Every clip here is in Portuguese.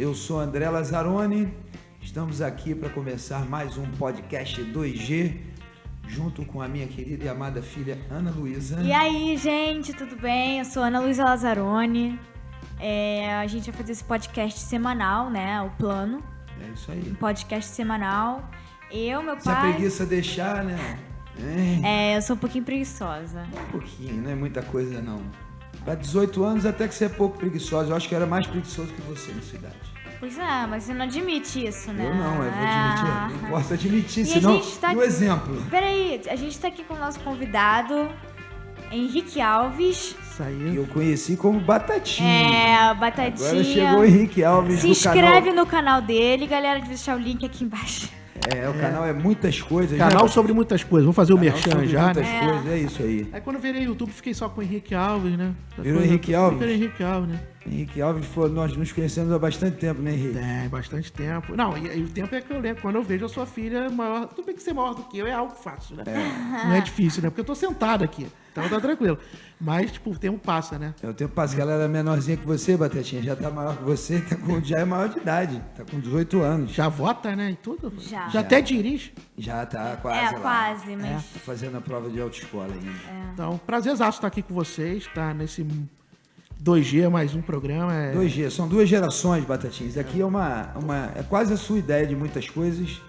Eu sou André Lazzaroni. Estamos aqui para começar mais um podcast 2G, junto com a minha querida e amada filha Ana Luísa. E aí, gente, tudo bem? Eu sou Ana Luísa Lazzaroni. A gente vai fazer esse podcast semanal, né? O plano. É isso aí. Um podcast semanal. Meu pai... Se a preguiça deixar, né? Eu sou um pouquinho preguiçosa. Um pouquinho, não é muita coisa não. Para 18 anos até que você é pouco preguiçosa. Eu acho que eu era mais preguiçoso que você na sua idade. Pois é, mas você não admite isso, né? Eu não vou admitir. Não posso admitir, E senão... a gente tá o exemplo. Peraí, a gente tá aqui com o nosso convidado, Henrique Alves. Isso aí. Eu conheci como Batatinha. Batatinha. Agora chegou o Henrique Alves Se do inscreve canal. no canal dele, galera, de deixar o link aqui embaixo. O canal é muitas coisas. Canal né? sobre muitas coisas. Vamos fazer o merchan Sobre já, muitas né? coisas, é isso aí. Aí quando eu virei YouTube, fiquei só com o Henrique Alves, né? Virou Henrique Alves? Virei Henrique Alves, né? Henrique Alves, nós nos conhecemos há bastante tempo, né, Henrique? Bastante tempo. Não, e o tempo é que eu lembro. Quando eu vejo a sua filha maior... Tudo bem que ser maior do que eu é algo fácil, né? Não é difícil, né? Porque eu tô sentado aqui. Então tá tranquilo. Mas, tipo, o tempo passa, né? O tempo passa, que ela era menorzinha que você, Batatinha. Já tá maior que você, já é maior de idade. Tá com 18 anos. Já vota, né? E tudo. Já. Até dirige. Já tá quase lá. Quase, mas... Tá fazendo a prova de autoescola ainda. Então, prazerzaço estar aqui com vocês, tá? Nesse 2G, mais um programa. 2G, são duas gerações, Batatinha. Isso aqui é quase a sua ideia de muitas coisas.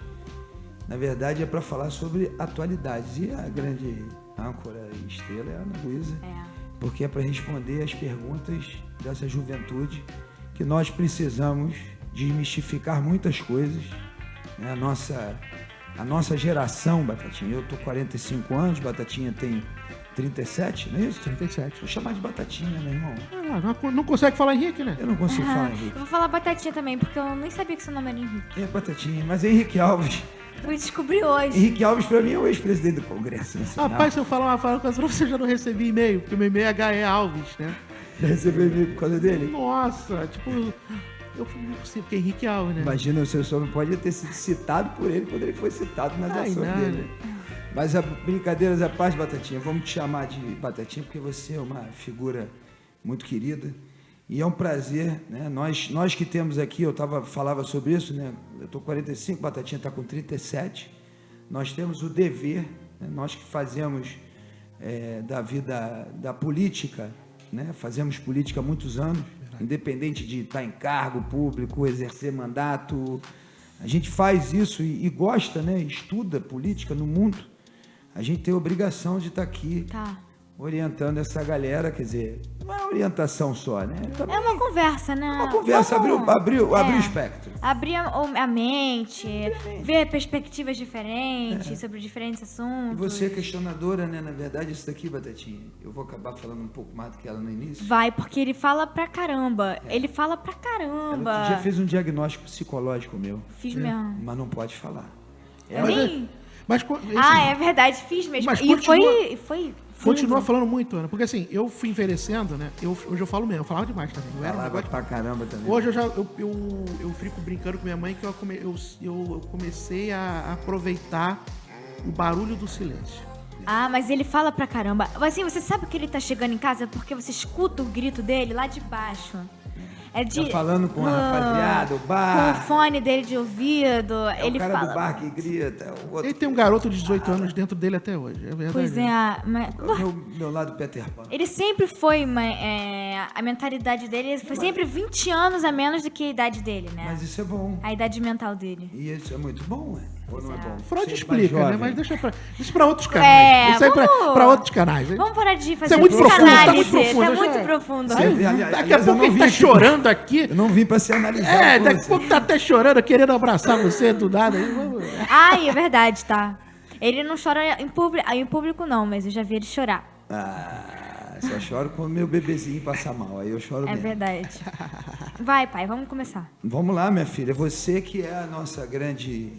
Na verdade, é para falar sobre atualidades. E a grande âncora e estrela é a Ana Luísa. Porque é para responder as perguntas dessa juventude que nós precisamos desmistificar muitas coisas. Né? A nossa geração, Batatinha, eu tô 45 anos, Batatinha tem 37, não é isso? 37. Vou chamar de Batatinha, meu irmão. Não consegue falar Henrique, né? Eu não consigo falar Henrique. Eu vou falar Batatinha também, porque eu nem sabia que seu nome era Henrique. É Batatinha, mas é Henrique Alves. Fui descobrir hoje. Henrique Alves, pra mim, é o ex-presidente do Congresso Nacional. Rapaz, se eu falar uma coisa pra você, eu já não recebi e-mail, porque meu e-mail é HE Alves, né? Já recebeu e-mail por causa dele? Nossa, tipo, eu falei, não é possível, porque é Henrique Alves, né? Imagina, o seu só não pode ter sido citado por ele quando ele foi citado nas ações dele. Mas brincadeiras à parte, Batatinha, vamos te chamar de Batatinha, porque você é uma figura muito querida. E é um prazer, né? Nós que temos aqui, falava sobre isso, né? Eu estou com 45, Batatinha está com 37. Nós temos o dever, né? Nós que fazemos da vida da política, né? Fazemos política há muitos anos, independente de estar em cargo público, exercer mandato. A gente faz isso e gosta, né? Estuda política no mundo. A gente tem a obrigação de estar aqui orientando essa galera, quer dizer, não é orientação só, né? É uma conversa, né? Uma conversa, abriu o espectro. Abrir a mente, ver perspectivas diferentes sobre diferentes assuntos. E você é questionadora, né? Na verdade, isso daqui, Batatinha, eu vou acabar falando um pouco mais do que ela no início. Vai, porque ele fala pra caramba. Ele fala pra caramba. Ela já fez um diagnóstico psicológico meu. Fiz mesmo. Mas não pode falar. Mas, é verdade, fiz mesmo. Mas e foi continua falando muito, Ana, porque assim, eu fui envelhecendo, né? Hoje eu falo mesmo, eu falava demais também. Falava pra caramba também. Hoje eu fico brincando com minha mãe que eu comecei a aproveitar o barulho do silêncio. Mas ele fala pra caramba. Assim, você sabe que ele tá chegando em casa porque você escuta o grito dele lá de baixo. Tá falando com a rapaziada, o bar. Com o fone dele de ouvido. Ele o cara fala do bar que grita. Ele tem um garoto de 18 anos dentro dele até hoje, é verdade. Pois é, mas... Meu lado Peter Pan. Ele sempre foi, a mentalidade dele foi sempre 20 anos a menos do que a idade dele, né? Mas isso é bom. A idade mental dele. E isso é muito bom, Ou não é bom? Freud Você explica, mais né? jovem. Mas deixa pra outros canais. Isso aí pra outros canais. Vamos parar de fazer Isso é muito profundo, tá muito psicanálise. profundo. Tá muito profundo. Daqui a pouco ele tá chorando aqui. Eu não vim pra ser analisado. Daqui a pouco tá até chorando, querendo abraçar você do nada. É verdade, tá. Ele não chora em público não, mas eu já vi ele chorar. Só choro quando meu bebezinho passa mal, aí eu choro mesmo. É verdade. Vai, pai, vamos começar. Vamos lá, minha filha, você que é a nossa grande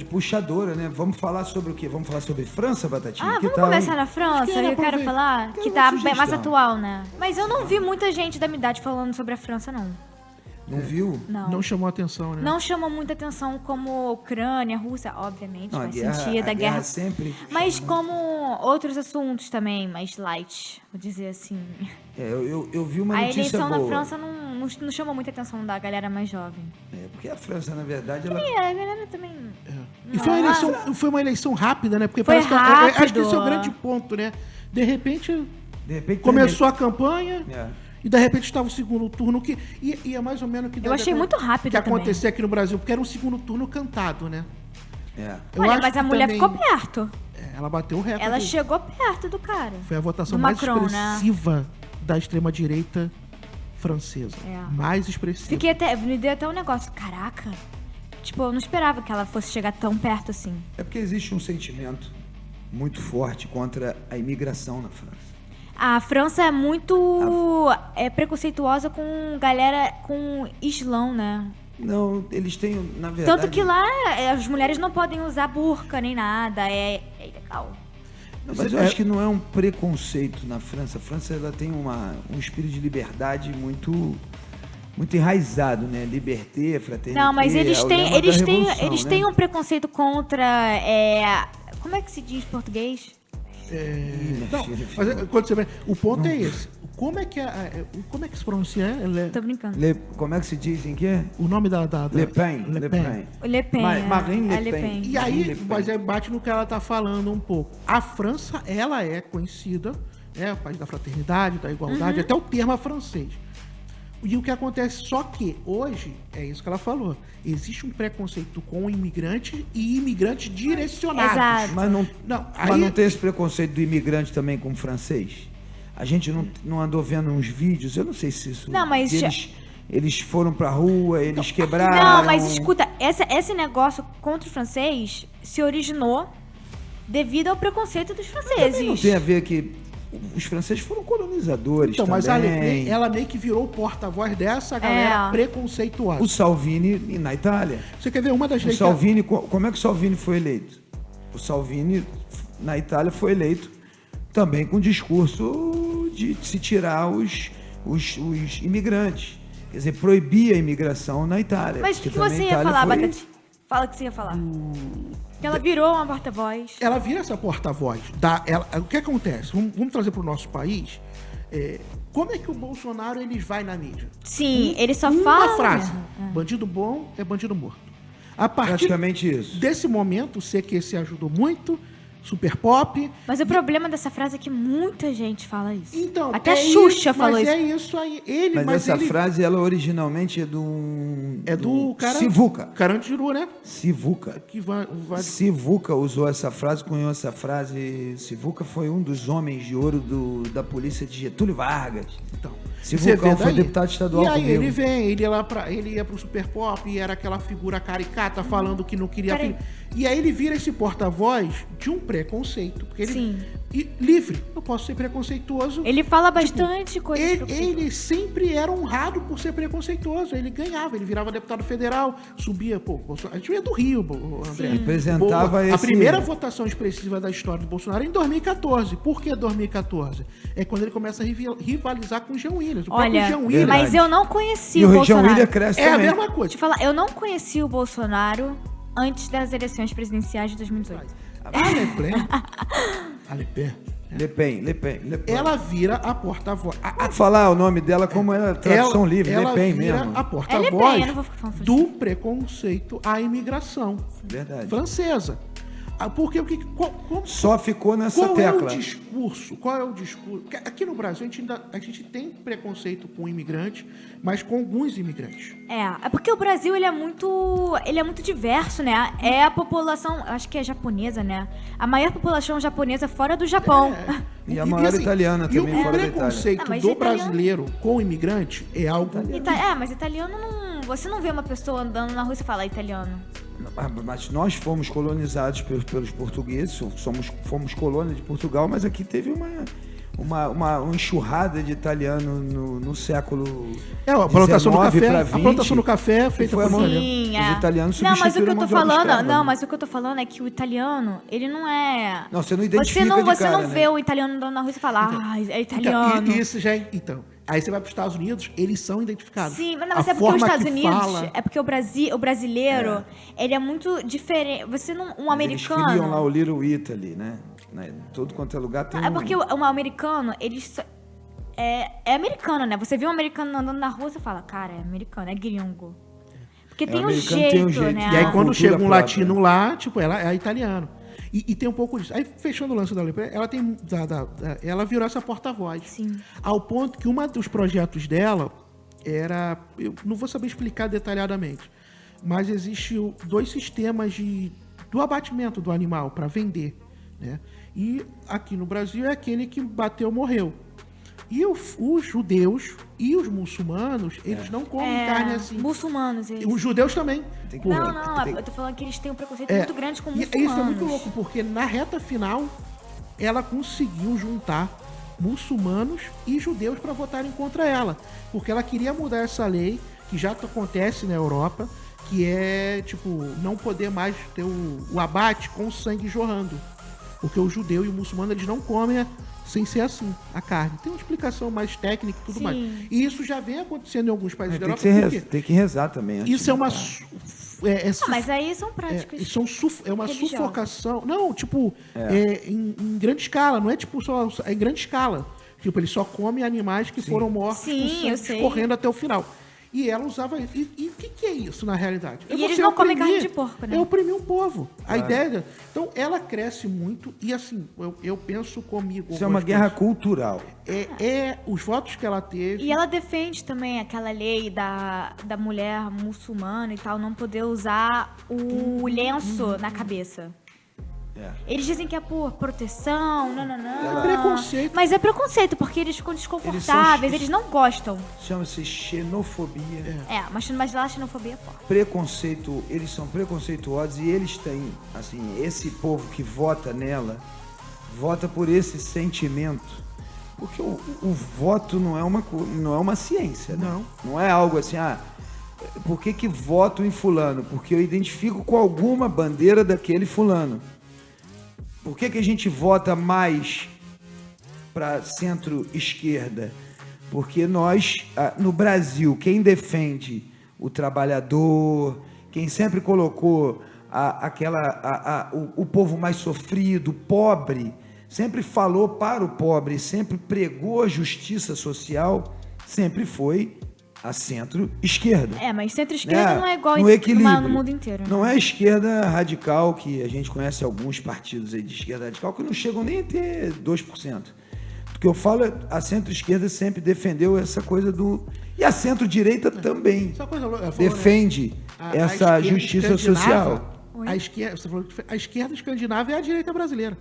puxadora, né? Vamos falar sobre o quê? Vamos falar sobre França, Batatinha? Vamos começar na França? Eu quero falar que tá bem mais atual, né? Mas eu não vi muita gente da minha idade falando sobre a França, não. Não viu? Não chamou atenção, né? Não chamou muita atenção como Ucrânia, Rússia, obviamente, Não, faz sentido, a guerra sempre. Mas como outros assuntos também, mais light, vou dizer assim. Eu vi uma A notícia eleição boa. na França não não chamou muita atenção da galera mais jovem. Porque a França, na verdade, ela... a galera também... E foi uma eleição rápida, né? Porque foi parece rápido. que acho que esse é o grande ponto, né? De repente começou a campanha e de repente estava o segundo turno. E é mais ou menos o que eu achei muito rápido que acontecer aqui no Brasil, porque era um segundo turno cantado, né? Olha, mas a mulher ficou perto. Ela bateu o recorde. Ela chegou perto do cara. Foi a votação mais expressiva da extrema-direita francesa. Mais expressiva. Me deu até um negócio. Caraca. Tipo, eu não esperava que ela fosse chegar tão perto assim. É porque existe um sentimento muito forte contra a imigração na França. A França é muito preconceituosa com galera com islão, né? Não, eles têm, na verdade... Tanto que lá as mulheres não podem usar burca nem nada, é ilegal. Mas eu acho que não é um preconceito na França. A França ela tem um espírito de liberdade muito enraizado, né? Liberté, fraternité. Não, mas eles têm um preconceito contra... como é que se diz em português? Mas quando você... O ponto é esse. Como é que se pronuncia? Tô brincando. Como é que se diz em quê? O nome da Le Pen. Le Pen. Marine Le Pen. E aí, mas aí bate no que ela tá falando um pouco. A França, ela é conhecida, o país da fraternidade, da igualdade, até o termo é francês. E o que acontece, só que hoje, é isso que ela falou, existe um preconceito com imigrantes e imigrantes direcionados. Exato. Mas não tem esse preconceito do imigrante também com o francês? A gente não andou vendo uns vídeos, eu não sei se isso... Não, mas... Eles foram pra rua, eles quebraram... Não, mas escuta, esse negócio contra o francês se originou devido ao preconceito dos franceses. Também não tem a ver que os franceses foram colonizadores também. Mas a Le Pen, ela meio que virou o porta-voz dessa galera preconceituosa. O Salvini na Itália. Você quer ver uma das leis... Como é que o Salvini foi eleito? O Salvini, na Itália, foi eleito também com o discurso de se tirar os imigrantes. Quer dizer, proibir a imigração na Itália. Mas o que você ia falar, Batatinha? Fala o que você ia falar. Que ela virou uma porta-voz. Ela vira essa porta-voz. O que acontece? Vamos trazer para o nosso país. Como é que o Bolsonaro ele vai na mídia? Sim, ele só fala... Uma frase. Bandido bom é bandido morto. A partir praticamente isso. Desse momento, o CQC ajudou muito, Super Pop. Mas o problema dessa frase é que muita gente fala isso. Então, até a Xuxa falou isso. Mas é isso aí. Mas essa frase, ela originalmente é do cara... Sivuca. Carandiru, né? Sivuca. Sivuca usou essa frase, cunhou essa frase. Sivuca foi um dos homens de ouro da polícia de Getúlio Vargas. Então, Sivuca foi deputado estadual comigo. E aí ele ia pro Super Pop e era aquela figura caricata falando que não queria... E aí ele vira esse porta-voz de um preconceito. Porque livre, eu posso ser preconceituoso. Ele fala bastante coisa. Ele sempre era honrado por ser preconceituoso. Ele ganhava, ele virava deputado federal, subia, a gente veio do Rio, André. Representava a primeira votação expressiva da história do Bolsonaro é em 2014. Por que 2014? É quando ele começa a rivalizar com o Jean Willis. Olha, mas eu não conheci o Bolsonaro. E o Jean Willis cresce também. É a mesma coisa. Deixa eu falar, eu não conheci o Bolsonaro antes das eleições presidenciais de 2018. A Le Pen. Ela vira a porta-voz. Vamos falar o nome dela como é a tradução livre. Le Pen mesmo. Ela vira a porta-voz do preconceito à imigração francesa. Porque só ficou nessa tecla. Qual é o discurso? Aqui no Brasil a gente tem preconceito com imigrantes, mas com alguns imigrantes. É porque o Brasil ele é muito diverso, né? É a população, acho que é japonesa, né? A maior população japonesa fora do Japão. E a maior italiana também fora da Itália. O preconceito do brasileiro com o imigrante é algo... mas italiano não... Você não vê uma pessoa andando na rua e falar italiano. Mas nós fomos colonizados pelos portugueses, fomos colônia de Portugal, mas aqui teve uma enxurrada de italiano no século a plantação do café. A plantação do café feita por italiano. Os italianos substituíram mas o que eu tô falando é que o italiano, ele não é... Não, você não identifica Você não vê o italiano andando na rua e fala, é italiano. Isso já é... Então... Aí você vai para os Estados Unidos, eles são identificados. Sim, mas é porque os Estados Unidos... É porque o brasileiro, ele é muito diferente. Você não... Um americano... Eles criam lá o Little Italy, né? Todo quanto é lugar tem porque o americano, eles... é americano, né? Você vê um americano andando na rua, você fala, cara, é americano, é gringo. Porque tem um americano tem um jeito, jeito. né? E aí, Uma quando cultura chega um própria. latino lá, tipo, ela é italiano. E tem um pouco disso. Aí, fechando o lance da Olimpíada, ela tem. Ela virou essa porta-voz. Sim. Ao ponto que um dos projetos dela era. Eu não vou saber explicar detalhadamente, mas existe 2 sistemas do abatimento do animal para vender, né? E aqui no Brasil é aquele que bateu, morreu. E os judeus e os muçulmanos, eles não comem carne assim. Muçulmanos, eles. Os judeus também. Tem que- Não, eu tô falando que eles têm um preconceito muito grande com E muçulmanos. isso é muito louco, porque na reta final, ela conseguiu juntar muçulmanos e judeus para votarem contra ela. Porque ela queria mudar essa lei, que já acontece na Europa, que é, tipo, não poder mais ter o abate com o sangue jorrando. Porque o judeu e o muçulmano, eles não comem sem ser assim, a carne. Tem uma explicação mais técnica e tudo Sim. mais. E isso já vem acontecendo em alguns países da Tem Europa. que, Por quê? tem que rezar também. antes Isso de é uma... matar. Mas aí são práticas. Isso é uma religiosas. sufocação. Não, tipo, em grande escala. Não é tipo só. É em grande escala. Tipo, ele só come animais que foram mortos Sim, com eu sangue sei. escorrendo até o final. E ela usava isso. E o que é isso, na realidade? E você eles não comem oprimir- carne de porco, né? É oprimir um povo. A ideia... Então, ela cresce muito. E assim, eu penso comigo... Isso é uma algumas guerra coisas. cultural. Os votos que ela teve... E ela defende também aquela lei da mulher muçulmana e tal, não poder usar o lenço na cabeça. É. Eles dizem que é por proteção, não. É preconceito. Mas é preconceito, porque eles ficam desconfortáveis, eles não gostam. Chama-se xenofobia. Mas lá a xenofobia é forte. Preconceito, eles são preconceituosos e eles têm, assim, esse povo que vota nela, vota por esse sentimento. Porque o voto não é uma ciência, né? Não é algo assim, por que voto em fulano? Porque eu identifico com alguma bandeira daquele fulano. Por que a gente vota mais para centro-esquerda? Porque nós, no Brasil, quem defende o trabalhador, quem sempre colocou o povo mais sofrido, pobre, sempre falou para o pobre, sempre pregou a justiça social, sempre foi a centro-esquerda. Mas centro-esquerda não é igual no equilíbrio. no mundo inteiro. Né? Não é a esquerda radical, que a gente conhece alguns partidos aí de esquerda radical que não chegam nem a ter 2%. O que eu falo é a centro-esquerda sempre defendeu essa coisa do... E a centro-direita também Essa coisa, ela falou, defende A essa esquerda justiça escandinava, social. Você falou que a esquerda escandinava é a direita brasileira.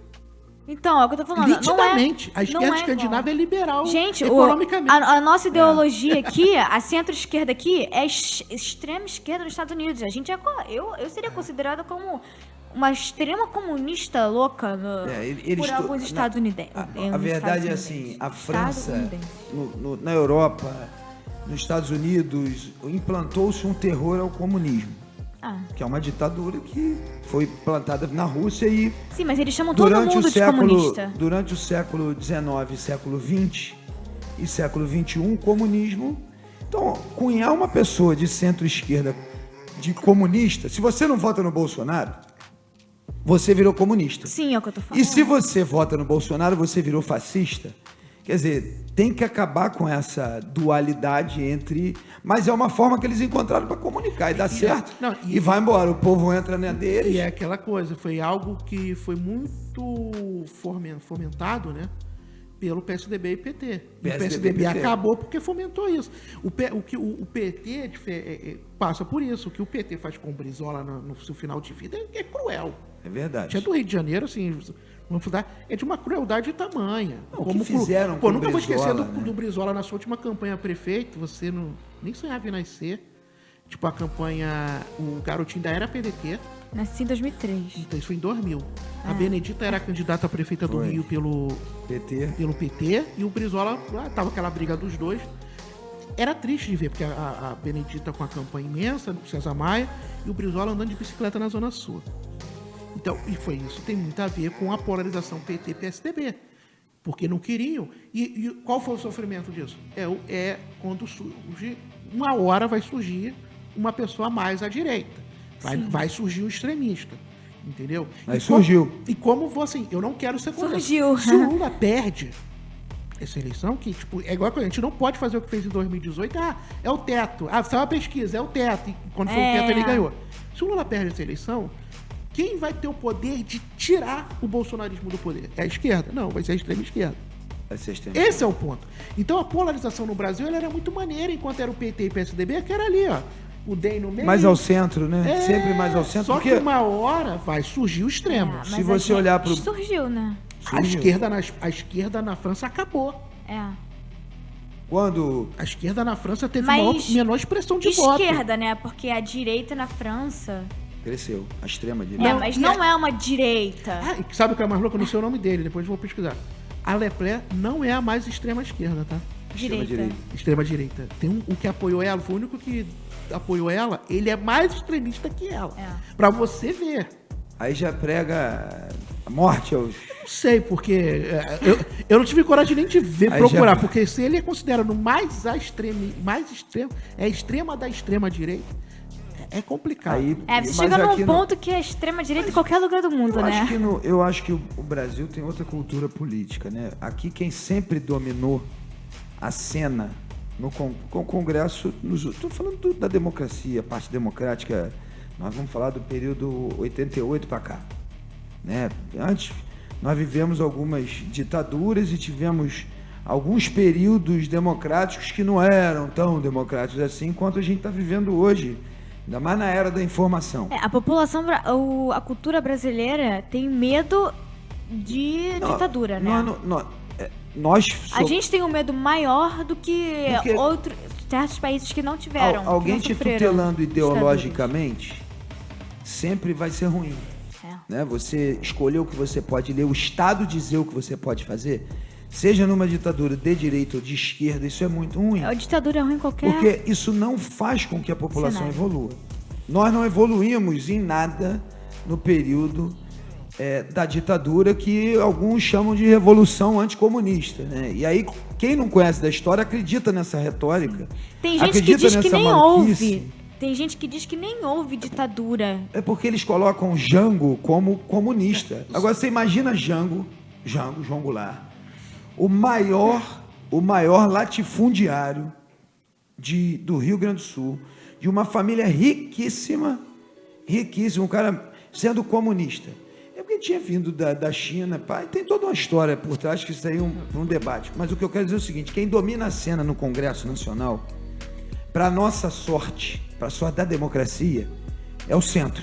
Então, é o que eu tô falando. Nitidamente. A não esquerda é escandinava é liberal. Gente, economicamente. a nossa ideologia aqui, a centro-esquerda aqui, é extrema esquerda nos Estados Unidos. A gente eu seria considerada como uma extrema comunista louca por alguns estadunidenses. A verdade é assim, a França, na Europa, nos Estados Unidos, implantou-se um terror ao comunismo. Que é uma ditadura que foi plantada na Rússia e... Sim, mas eles chamam todo mundo de comunista. Durante o século XIX, século XX e século XXI, o comunismo... Então, cunhar uma pessoa de centro-esquerda, de comunista, se você não vota no Bolsonaro, você virou comunista. Sim, é o que eu tô falando. E se você vota no Bolsonaro, você virou fascista. Quer dizer, tem que acabar com essa dualidade entre... Mas é uma forma que eles encontraram para comunicar e dá certo. E vai embora, o povo entra na deles. E é aquela coisa, foi algo que foi muito fomentado, né? Pelo PSDB e PT. O PSDB acabou porque fomentou isso. O PT passa por isso. O que o PT faz com o Brizola no seu final de vida é cruel. É verdade. Tinha do Rio de Janeiro, assim, é de uma crueldade tamanha. O que fizeram com o nunca vou esquecer Brizola, do Brizola na sua última campanha a prefeito, você nem sonhava em nascer. Tipo, a campanha, o garotinho da era PDT. Nasci em 2003. Então, isso foi em 2000. A Benedita era candidata a prefeita do Rio pelo PT. E o Brizola, tava aquela briga dos dois. Era triste de ver, porque a Benedita com a campanha imensa, do César Maia, e o Brizola andando de bicicleta na Zona Sul. Então, e foi isso. Tem muito a ver com a polarização PT-PSDB. Porque não queriam. E qual foi o sofrimento disso? É quando surge... Uma hora vai surgir uma pessoa mais à direita. Vai surgir um extremista. Entendeu? Aí surgiu. E como assim, eu não quero ser contra. Surgiu. Se o Lula perde, essa eleição que, tipo, é igual que a gente não pode fazer o que fez em 2018. É o teto. Saiu uma pesquisa, é o teto. E quando foi o teto, ele ganhou. Se o Lula perde essa eleição, quem vai ter o poder de tirar o bolsonarismo do poder? É a esquerda? Não, vai ser a extrema esquerda. Esse é o ponto. Então a polarização no Brasil ela era muito maneira, enquanto era o PT e o PSDB, que era ali, ó. O DEM no meio. Mais ao centro, né? Sempre mais ao centro. Só que uma hora vai surgir o extremo. Se você olhar pro... Surgiu, né? A esquerda na França acabou. Quando... A esquerda na França teve menor expressão de voto. Esquerda, né? Porque a direita na França... Cresceu. A extrema direita. Mas não é uma direita. E sabe o que é mais louco? Eu não sei o nome dele, depois eu vou pesquisar. A Le Pen não é a mais extrema esquerda, tá? Extrema direita. Tem o que apoiou ela, foi o único que apoiou ela, ele é mais extremista que ela. Pra você ver. Aí já prega a morte aos... Não sei, porque eu não tive coragem nem de ver, procurar, porque se ele é considerado mais extremo, é extrema da extrema direita, é complicado. Você chega num ponto que é extrema direita em qualquer lugar do mundo, né? Eu acho que o Brasil tem outra cultura política, né? Aqui quem sempre dominou a cena no Congresso, estou falando da democracia, a parte democrática, nós vamos falar do período 88 para cá, né? Antes nós vivemos algumas ditaduras e tivemos alguns períodos democráticos que não eram tão democráticos assim quanto a gente está vivendo hoje. Ainda mais na era da informação. A população, a cultura brasileira tem medo de ditadura, né? A gente tem um medo maior do que outros certos países que não tiveram. Alguém te tutelando ideologicamente sempre vai ser ruim. Né? Você escolher o que você pode ler, o Estado dizer o que você pode fazer, seja numa ditadura de direita ou de esquerda, isso é muito ruim. A ditadura é ruim qualquer... Porque isso não faz com que a população evolua. Nós não evoluímos em nada no período da ditadura, que alguns chamam de revolução anticomunista, né? E aí, quem não conhece da história acredita nessa retórica. Tem gente que diz que nem ouve. Tem gente que diz que nem houve ditadura. É porque eles colocam Jango como comunista. Agora, você imagina João Goulart, o maior latifundiário do Rio Grande do Sul, de uma família riquíssima, um cara sendo comunista. É porque tinha vindo da China, tem toda uma história por trás que isso aí é um debate. Mas o que eu quero dizer é o seguinte, quem domina a cena no Congresso Nacional, para nossa sorte, para a sorte da democracia, é o centro.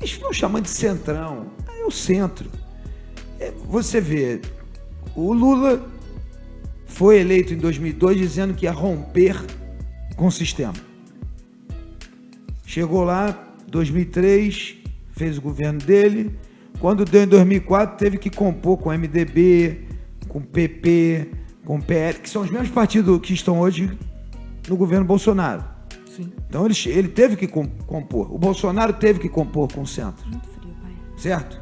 Eles estão chamando de centrão, é o centro. Você vê, o Lula foi eleito em 2002 dizendo que ia romper com o sistema. Chegou lá, 2003, fez o governo dele. Quando deu em 2004, teve que compor com o MDB, com o PP, com o PL, que são os mesmos partidos que estão hoje no governo Bolsonaro. Sim. Então ele teve que compor. O Bolsonaro teve que compor com o centro. Muito frio, pai. Certo?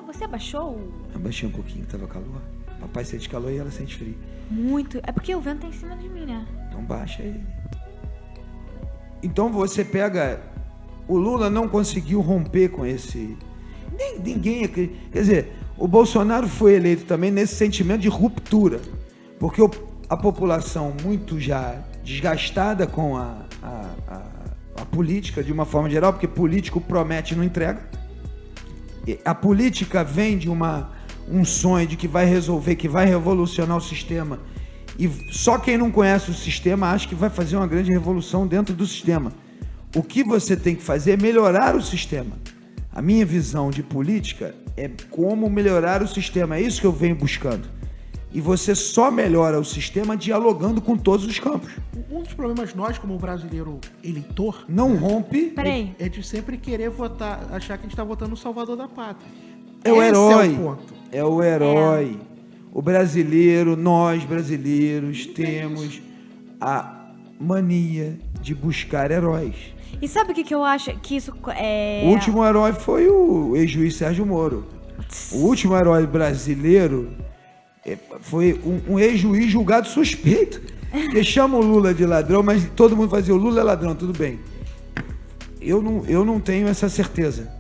Você abaixou? Abaixei um pouquinho, estava calor. Papai sente calor e ela sente frio. Muito. É porque o vento tá em cima de mim, né? Então baixa aí. Então você pega... O Lula não conseguiu romper com esse... Ninguém... Quer dizer, o Bolsonaro foi eleito também nesse sentimento de ruptura. Porque a população muito já desgastada com a política de uma forma geral, porque político promete e não entrega. A política vem de um sonho de que vai resolver, que vai revolucionar o sistema. E só quem não conhece o sistema acha que vai fazer uma grande revolução dentro do sistema. O que você tem que fazer é melhorar o sistema. A minha visão de política é como melhorar o sistema. É isso que eu venho buscando. E você só melhora o sistema dialogando com todos os campos. Um dos problemas nós, como brasileiro eleitor... Não rompe... É de sempre querer votar, achar que a gente está votando no salvador da pátria. É o herói. É o ponto. É o herói. O brasileiro, nós brasileiros, temos a mania de buscar heróis. E sabe o que eu acho que isso é... O último herói foi o ex-juiz Sérgio Moro. O último herói brasileiro foi um ex-juiz julgado suspeito. Que chama o Lula de ladrão, mas todo mundo vai dizer, o Lula é ladrão, tudo bem. Eu não tenho essa certeza.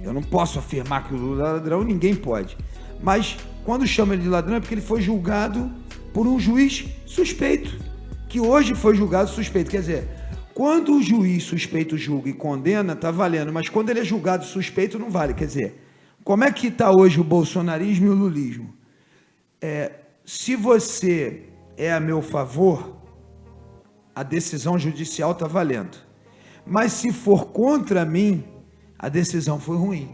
Eu não posso afirmar que o Lula é ladrão, ninguém pode. Mas quando chama ele de ladrão é porque ele foi julgado por um juiz suspeito, que hoje foi julgado suspeito. Quer dizer, quando o juiz suspeito julga e condena, tá valendo, mas quando ele é julgado suspeito, não vale. Quer dizer, como é que está hoje o bolsonarismo e o lulismo? Se você é a meu favor, a decisão judicial está valendo. Mas se for contra mim, a decisão foi ruim.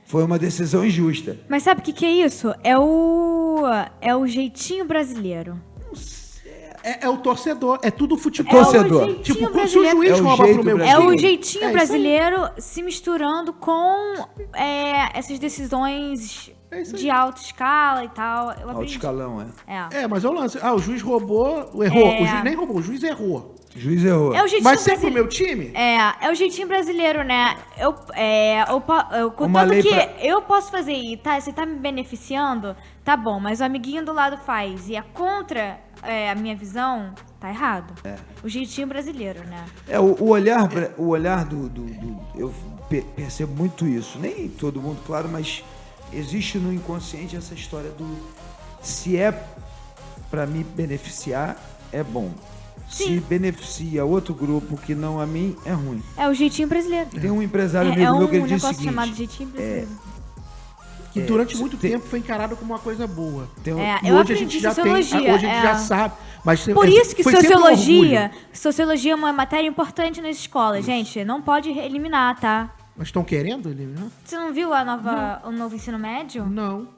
Foi uma decisão injusta. Mas sabe o que é isso? É o jeitinho brasileiro. É o torcedor, é tudo futebol. Torcedor. Tipo, se o juiz rouba pro meu time... É o jeitinho brasileiro se misturando com essas decisões de alta escala e tal. Alto escalão, mas é o lance. O juiz roubou, errou. O juiz nem roubou, o juiz errou. O juiz errou. Mas sempre pro meu time? É o jeitinho brasileiro, né? Contanto que eu posso fazer e você tá me beneficiando, tá bom, mas o amiguinho do lado faz e é contra a minha visão, tá errado. O jeitinho brasileiro, né? O olhar do eu percebo muito isso. Nem todo mundo, claro, mas existe no inconsciente essa história do se é para me beneficiar, é bom. Sim. Se beneficia outro grupo que não a mim, é ruim. É o jeitinho brasileiro. Tem um empresário amigo meu que ele diz o seguinte... chamado jeitinho brasileiro. Que durante muito tempo foi encarado como uma coisa boa. Eu aprendi sociologia. Hoje a gente já sabe. Mas por isso que sociologia é uma matéria importante nas escolas, gente. Não pode eliminar, tá? Mas estão querendo eliminar? Você não viu o novo ensino médio? Não.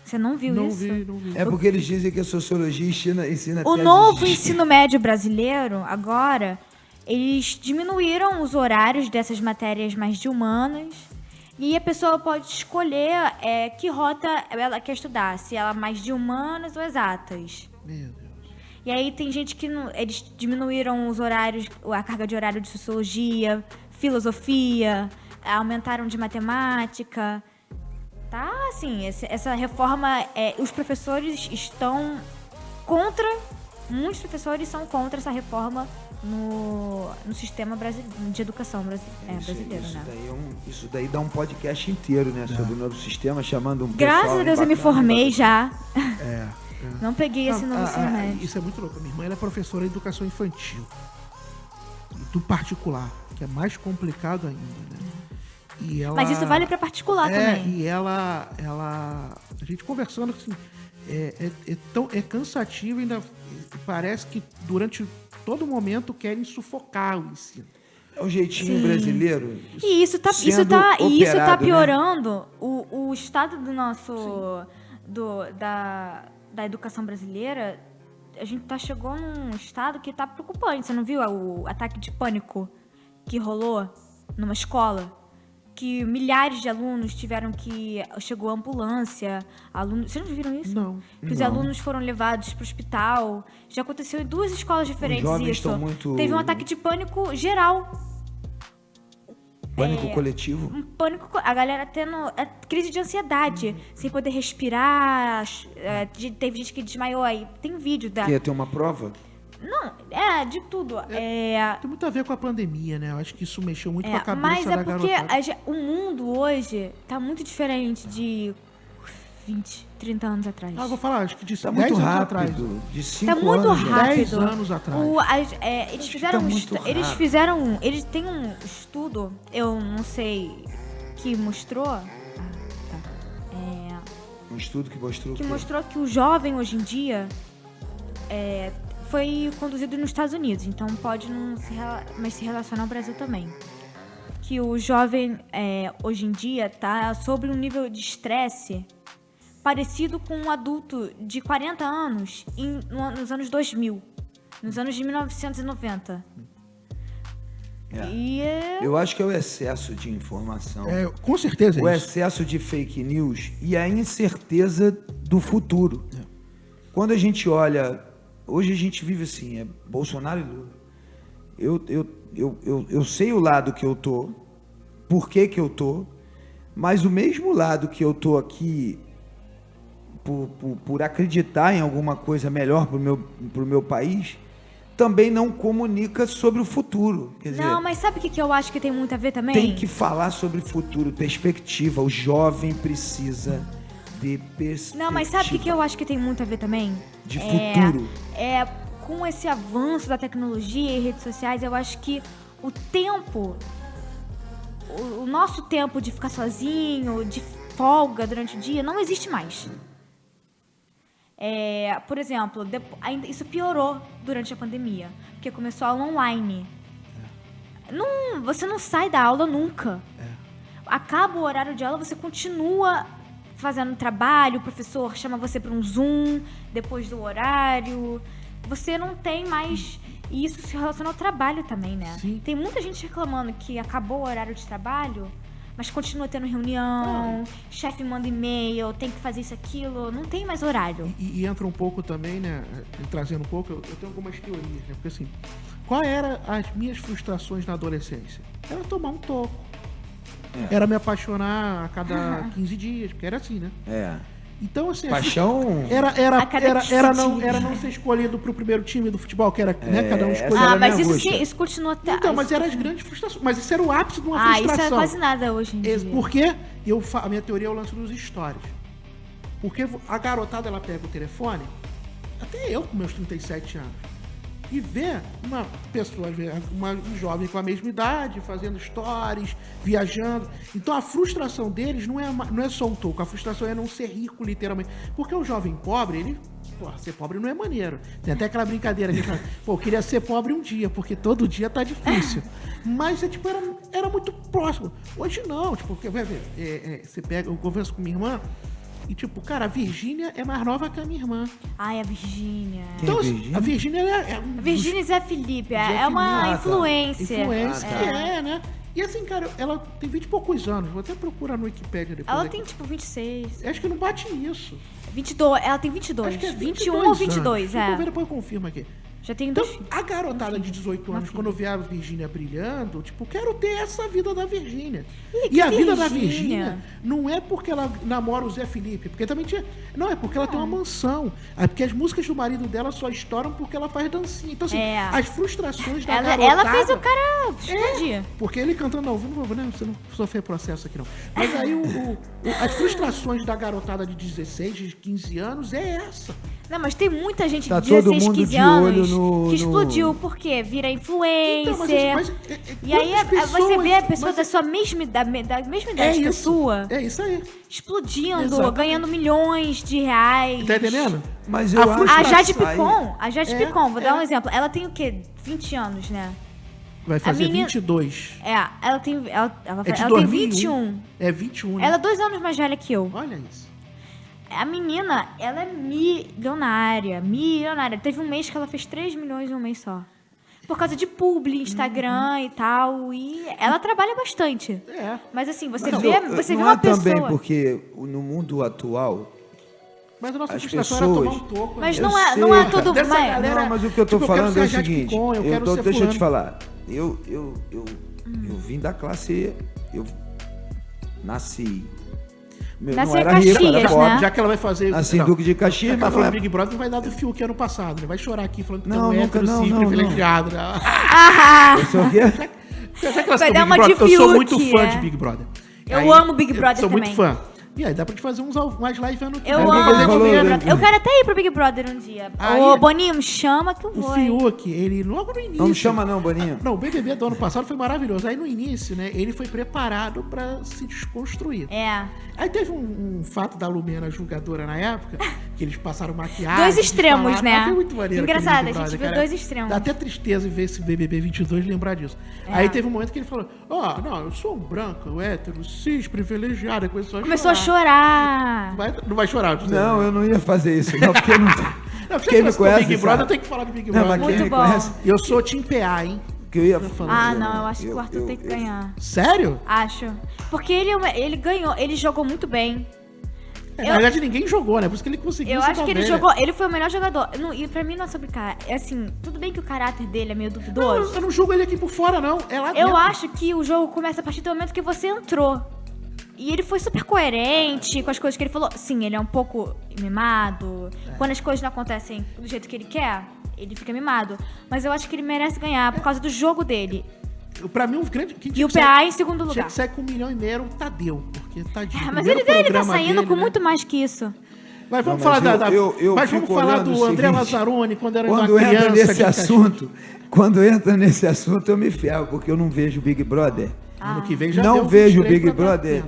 Você não viu isso? Não vi. É porque eles dizem que a sociologia ensina o novo ensino médio brasileiro, agora, eles diminuíram os horários dessas matérias mais de humanas e a pessoa pode escolher que rota ela quer estudar, se ela é mais de humanas ou exatas. Meu Deus. E aí tem gente que eles diminuíram os horários, a carga de horário de sociologia, filosofia, aumentaram de matemática... Tá, assim, essa reforma, os professores estão contra, muitos professores são contra essa reforma no sistema de educação brasileiro, né? Isso daí dá um podcast inteiro, né, sobre o novo sistema, chamando um Graças a Deus eu me formei já. Não peguei esse novo ensino médio. Isso é muito louco. Minha irmã ela é professora de educação infantil, do particular, que é mais complicado ainda, né? Mas isso vale para particular também. E ela, a gente conversando assim, é cansativo, ainda parece que durante todo momento querem sufocar o ensino. É o jeitinho brasileiro. E isso tá piorando, né? o estado do nosso da educação brasileira. A gente chegou num estado que tá preocupante. Você não viu o ataque de pânico que rolou numa escola? Que milhares de alunos chegou a ambulância, vocês não viram isso? Não. Que os alunos foram levados para o hospital. Já aconteceu em 2 escolas diferentes isso. Teve um ataque de pânico geral. Pânico coletivo? Um pânico, a galera tendo crise de ansiedade, sem poder respirar. Teve gente que desmaiou aí. Tem vídeo da... Ia ter uma prova? Não, de tudo. Tem muito a ver com a pandemia, né? Eu acho que isso mexeu muito com a cabeça da garotada. Mas é porque o mundo hoje tá muito diferente de 20, 30 anos atrás. Vou falar, acho que de 10 muito anos rápido, atrás. De 5 anos. Tá muito rápido. 10 anos atrás. Eles têm um estudo, eu não sei, que mostrou... Um estudo que mostrou... Que mostrou que o jovem hoje em dia... foi conduzido nos Estados Unidos, então pode não se relacionar ao Brasil também. Que o jovem, hoje em dia, está sobre um nível de estresse parecido com um adulto de 40 anos nos anos 2000, nos anos de 1990. Eu acho que é o excesso de informação. Com certeza o excesso de fake news e a incerteza do futuro. Quando a gente olha... Hoje a gente vive assim, Bolsonaro e Lula. Eu sei o lado que eu tô, por que eu tô, mas o mesmo lado que eu tô aqui por acreditar em alguma coisa melhor pro meu país, também não comunica sobre o futuro. Quer dizer, mas sabe o que eu acho que tem muito a ver também? Tem que falar sobre futuro, perspectiva. O jovem precisa de perspectiva. Não, mas sabe o que eu acho que tem muito a ver também? De futuro. Com esse avanço da tecnologia e redes sociais, eu acho que o tempo, o nosso tempo de ficar sozinho, de folga durante o dia, não existe mais. Por exemplo, isso piorou durante a pandemia, porque começou a aula online. Você não sai da aula nunca. Acaba o horário de aula, você continua fazendo trabalho, o professor chama você para um Zoom depois do horário. Você não tem mais... E isso se relaciona ao trabalho também, né? Sim. Tem muita gente reclamando que acabou o horário de trabalho, mas continua tendo reunião, chefe manda e-mail, tem que fazer isso, aquilo. Não tem mais horário. E entra um pouco também, né? Trazendo um pouco, eu tenho algumas teorias, né? Porque assim, qual era as minhas frustrações na adolescência? Era tomar um toco. Era me apaixonar a cada 15 dias, porque era assim, né? Então, assim... Paixão... Era não ser escolhido pro primeiro time do futebol, que era, né? Cada um escolhia. Mas isso continua até... Então, mas eram as grandes frustrações. Mas isso era o ápice de uma frustração. Isso é quase nada hoje em dia. Porque a minha teoria é o lance dos stories. Porque a garotada, ela pega o telefone, até eu com meus 37 anos, e vê uma pessoa, um jovem com a mesma idade, fazendo stories, viajando. Então a frustração deles não é só um toco, a frustração é não ser rico, literalmente. Porque o jovem pobre, ser pobre não é maneiro. Tem até aquela brincadeira que fala, eu queria ser pobre um dia, porque todo dia tá difícil. Mas era muito próximo. Hoje não, porque vai ver, você pega, eu converso com minha irmã, e cara, a Virgínia é mais nova que a minha irmã. Ai, a Virgínia. Então, a Virgínia é a Virgínia Zé Felipe, é uma influencer. Influência, né? E assim, cara, ela tem 20 e poucos anos. Vou até procurar no Wikipedia depois. Ela tem, 26. Acho que não bate isso. 22, ela tem 22. Acho que é 21 ou 22, Depois eu confirmo aqui. Já tem então, a garotada de 18 anos, quando eu vi a Virgínia brilhando, quero ter essa vida da Virgínia. E a vida da Virgínia não é porque ela namora o Zé Felipe, porque também tinha... Não, é porque ela tem uma mansão. É porque as músicas do marido dela só estouram porque ela faz dancinha. Então, assim, as frustrações da garotada... Ela fez o cara explodir. Porque ele cantando ao vivo, né? Você não sofreu processo aqui, não. Mas aí, as frustrações da garotada de 16, de 15 anos é essa. Não, mas tem muita gente de 16, 15 anos que explodiu porque vira influencer. Então, e aí você vê a pessoa da mesma idade que a sua. É isso aí. Explodindo, ganhando milhões de reais. Tá entendendo? Mas eu acho a Jade Picon, vou dar um exemplo. Ela tem o quê? 20 anos, né? Vai fazer 22. Ela tem 21. É 21, né? Ela é 2 anos mais velha que eu. Olha isso. A menina, ela é milionária. Teve um mês que ela fez 3 milhões em um mês só. Por causa de publi, Instagram e tal. E ela trabalha bastante. Mas assim, você vê uma pessoa... também, porque no mundo atual... Mas a nossa frustração era tomar um toco. Mas não é tudo... Mas o que eu tô falando é o seguinte. Deixa eu te falar. Eu vim da classe E. Eu nasci... Nasceu em Caxias, né? Já que ela vai fazer... Assim, Duque de Caxias... Ela falou Big Brother, não vai dar do Fiuk ano passado, né? Vai chorar aqui falando que não, é privilegiado. Eu sou o quê? Já que ela vai dar uma de Fiuk, eu sou muito fã de Big Brother. Eu amo Big Brother também. Sou muito fã. E aí, dá pra te fazer umas lives ano que vem. Eu amo Big Brother. Eu quero até ir pro Big Brother um dia. Ô, Boninho, me chama que eu vou. O Fiuk, ele logo no início... Não me chama não, Boninho. Não, o BBB do ano passado foi maravilhoso. Aí no início, né, ele foi preparado pra se desconstruir. Aí teve um fato da Lumena julgadora na época, que eles passaram maquiagem. 2 extremos, né? Foi muito maneiro. Engraçado, a gente viu 2 extremos. Dá até tristeza em ver esse BBB 22 lembrar disso. Aí teve um momento que ele falou, não, eu sou um branco, hétero, cis, privilegiado. Começou a chorar. Não vai chorar. Não, eu não ia fazer isso, não, porque não... Quem me conhece, Big Brother, eu tenho que falar de Big Brother. Muito bom. Eu sou Team PA, hein? Que eu ia falar. Não, eu acho que o Arthur tem que ganhar. Sério? Acho. Porque ele ganhou, ele jogou muito bem. Na verdade, ninguém jogou, né? Por isso que ele conseguiu. Eu acho que ele jogou, ele foi o melhor jogador. E pra mim não é sobre cara. É assim, tudo bem que o caráter dele é meio duvidoso. Não, eu não julgo ele aqui por fora, não. É lá dentro. Eu acho que o jogo começa a partir do momento que você entrou. E ele foi super coerente com as coisas que ele falou. Sim, ele é um pouco mimado. Quando as coisas não acontecem do jeito que ele quer, ele fica mimado. Mas eu acho que ele merece ganhar por causa do jogo dele. Pra mim, o grande... E o PA em segundo lugar. Tinha que sair com 1,5 milhão era o Tadeu, porque tadinho. Mas ele tá saindo com muito mais que isso. Mas vamos falar vamos falar do André Lazzaroni quando era uma criança. Quando entra nesse assunto, eu me ferro, porque eu não vejo Big Brother. Ano que vem já não vejo Big Brother.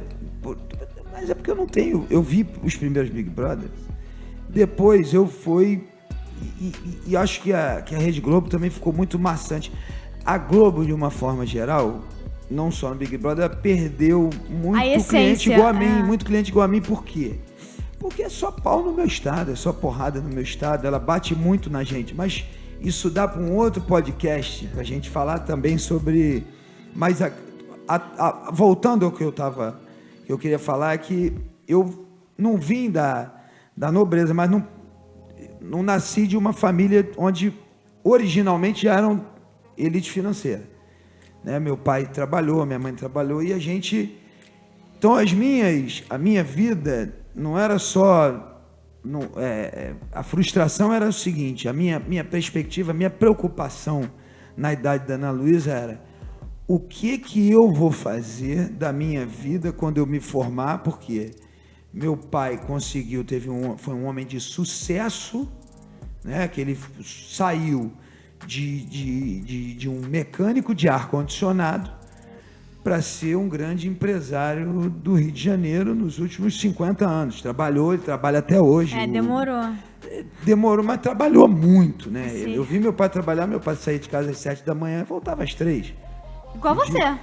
Mas é porque eu não tenho... Eu vi os primeiros Big Brothers. Depois eu fui... E acho que a Rede Globo também ficou muito maçante. A Globo, de uma forma geral, não só no Big Brother, perdeu muito cliente igual a mim. Muito cliente igual a mim, por quê? Porque é só pau no meu estado, é só porrada no meu estado, ela bate muito na gente. Mas isso dá para um outro podcast, para a gente falar também sobre... Mas voltando ao que eu queria falar, é que eu não vim da nobreza, mas não nasci de uma família onde originalmente já eram elite financeira. Né? Meu pai trabalhou, minha mãe trabalhou, e a gente... Então a minha vida não era só... a frustração era o seguinte, a minha perspectiva, a minha preocupação na idade da Ana Luísa era: o que eu vou fazer da minha vida quando eu me formar? Porque meu pai conseguiu, foi um homem de sucesso, né? Que ele saiu de um mecânico de ar-condicionado para ser um grande empresário do Rio de Janeiro nos últimos 50 anos. Ele trabalha até hoje. Demorou, mas trabalhou muito, né? Eu vi meu pai trabalhar, meu pai saía de casa às 7 da manhã e voltava às 3. Igual você.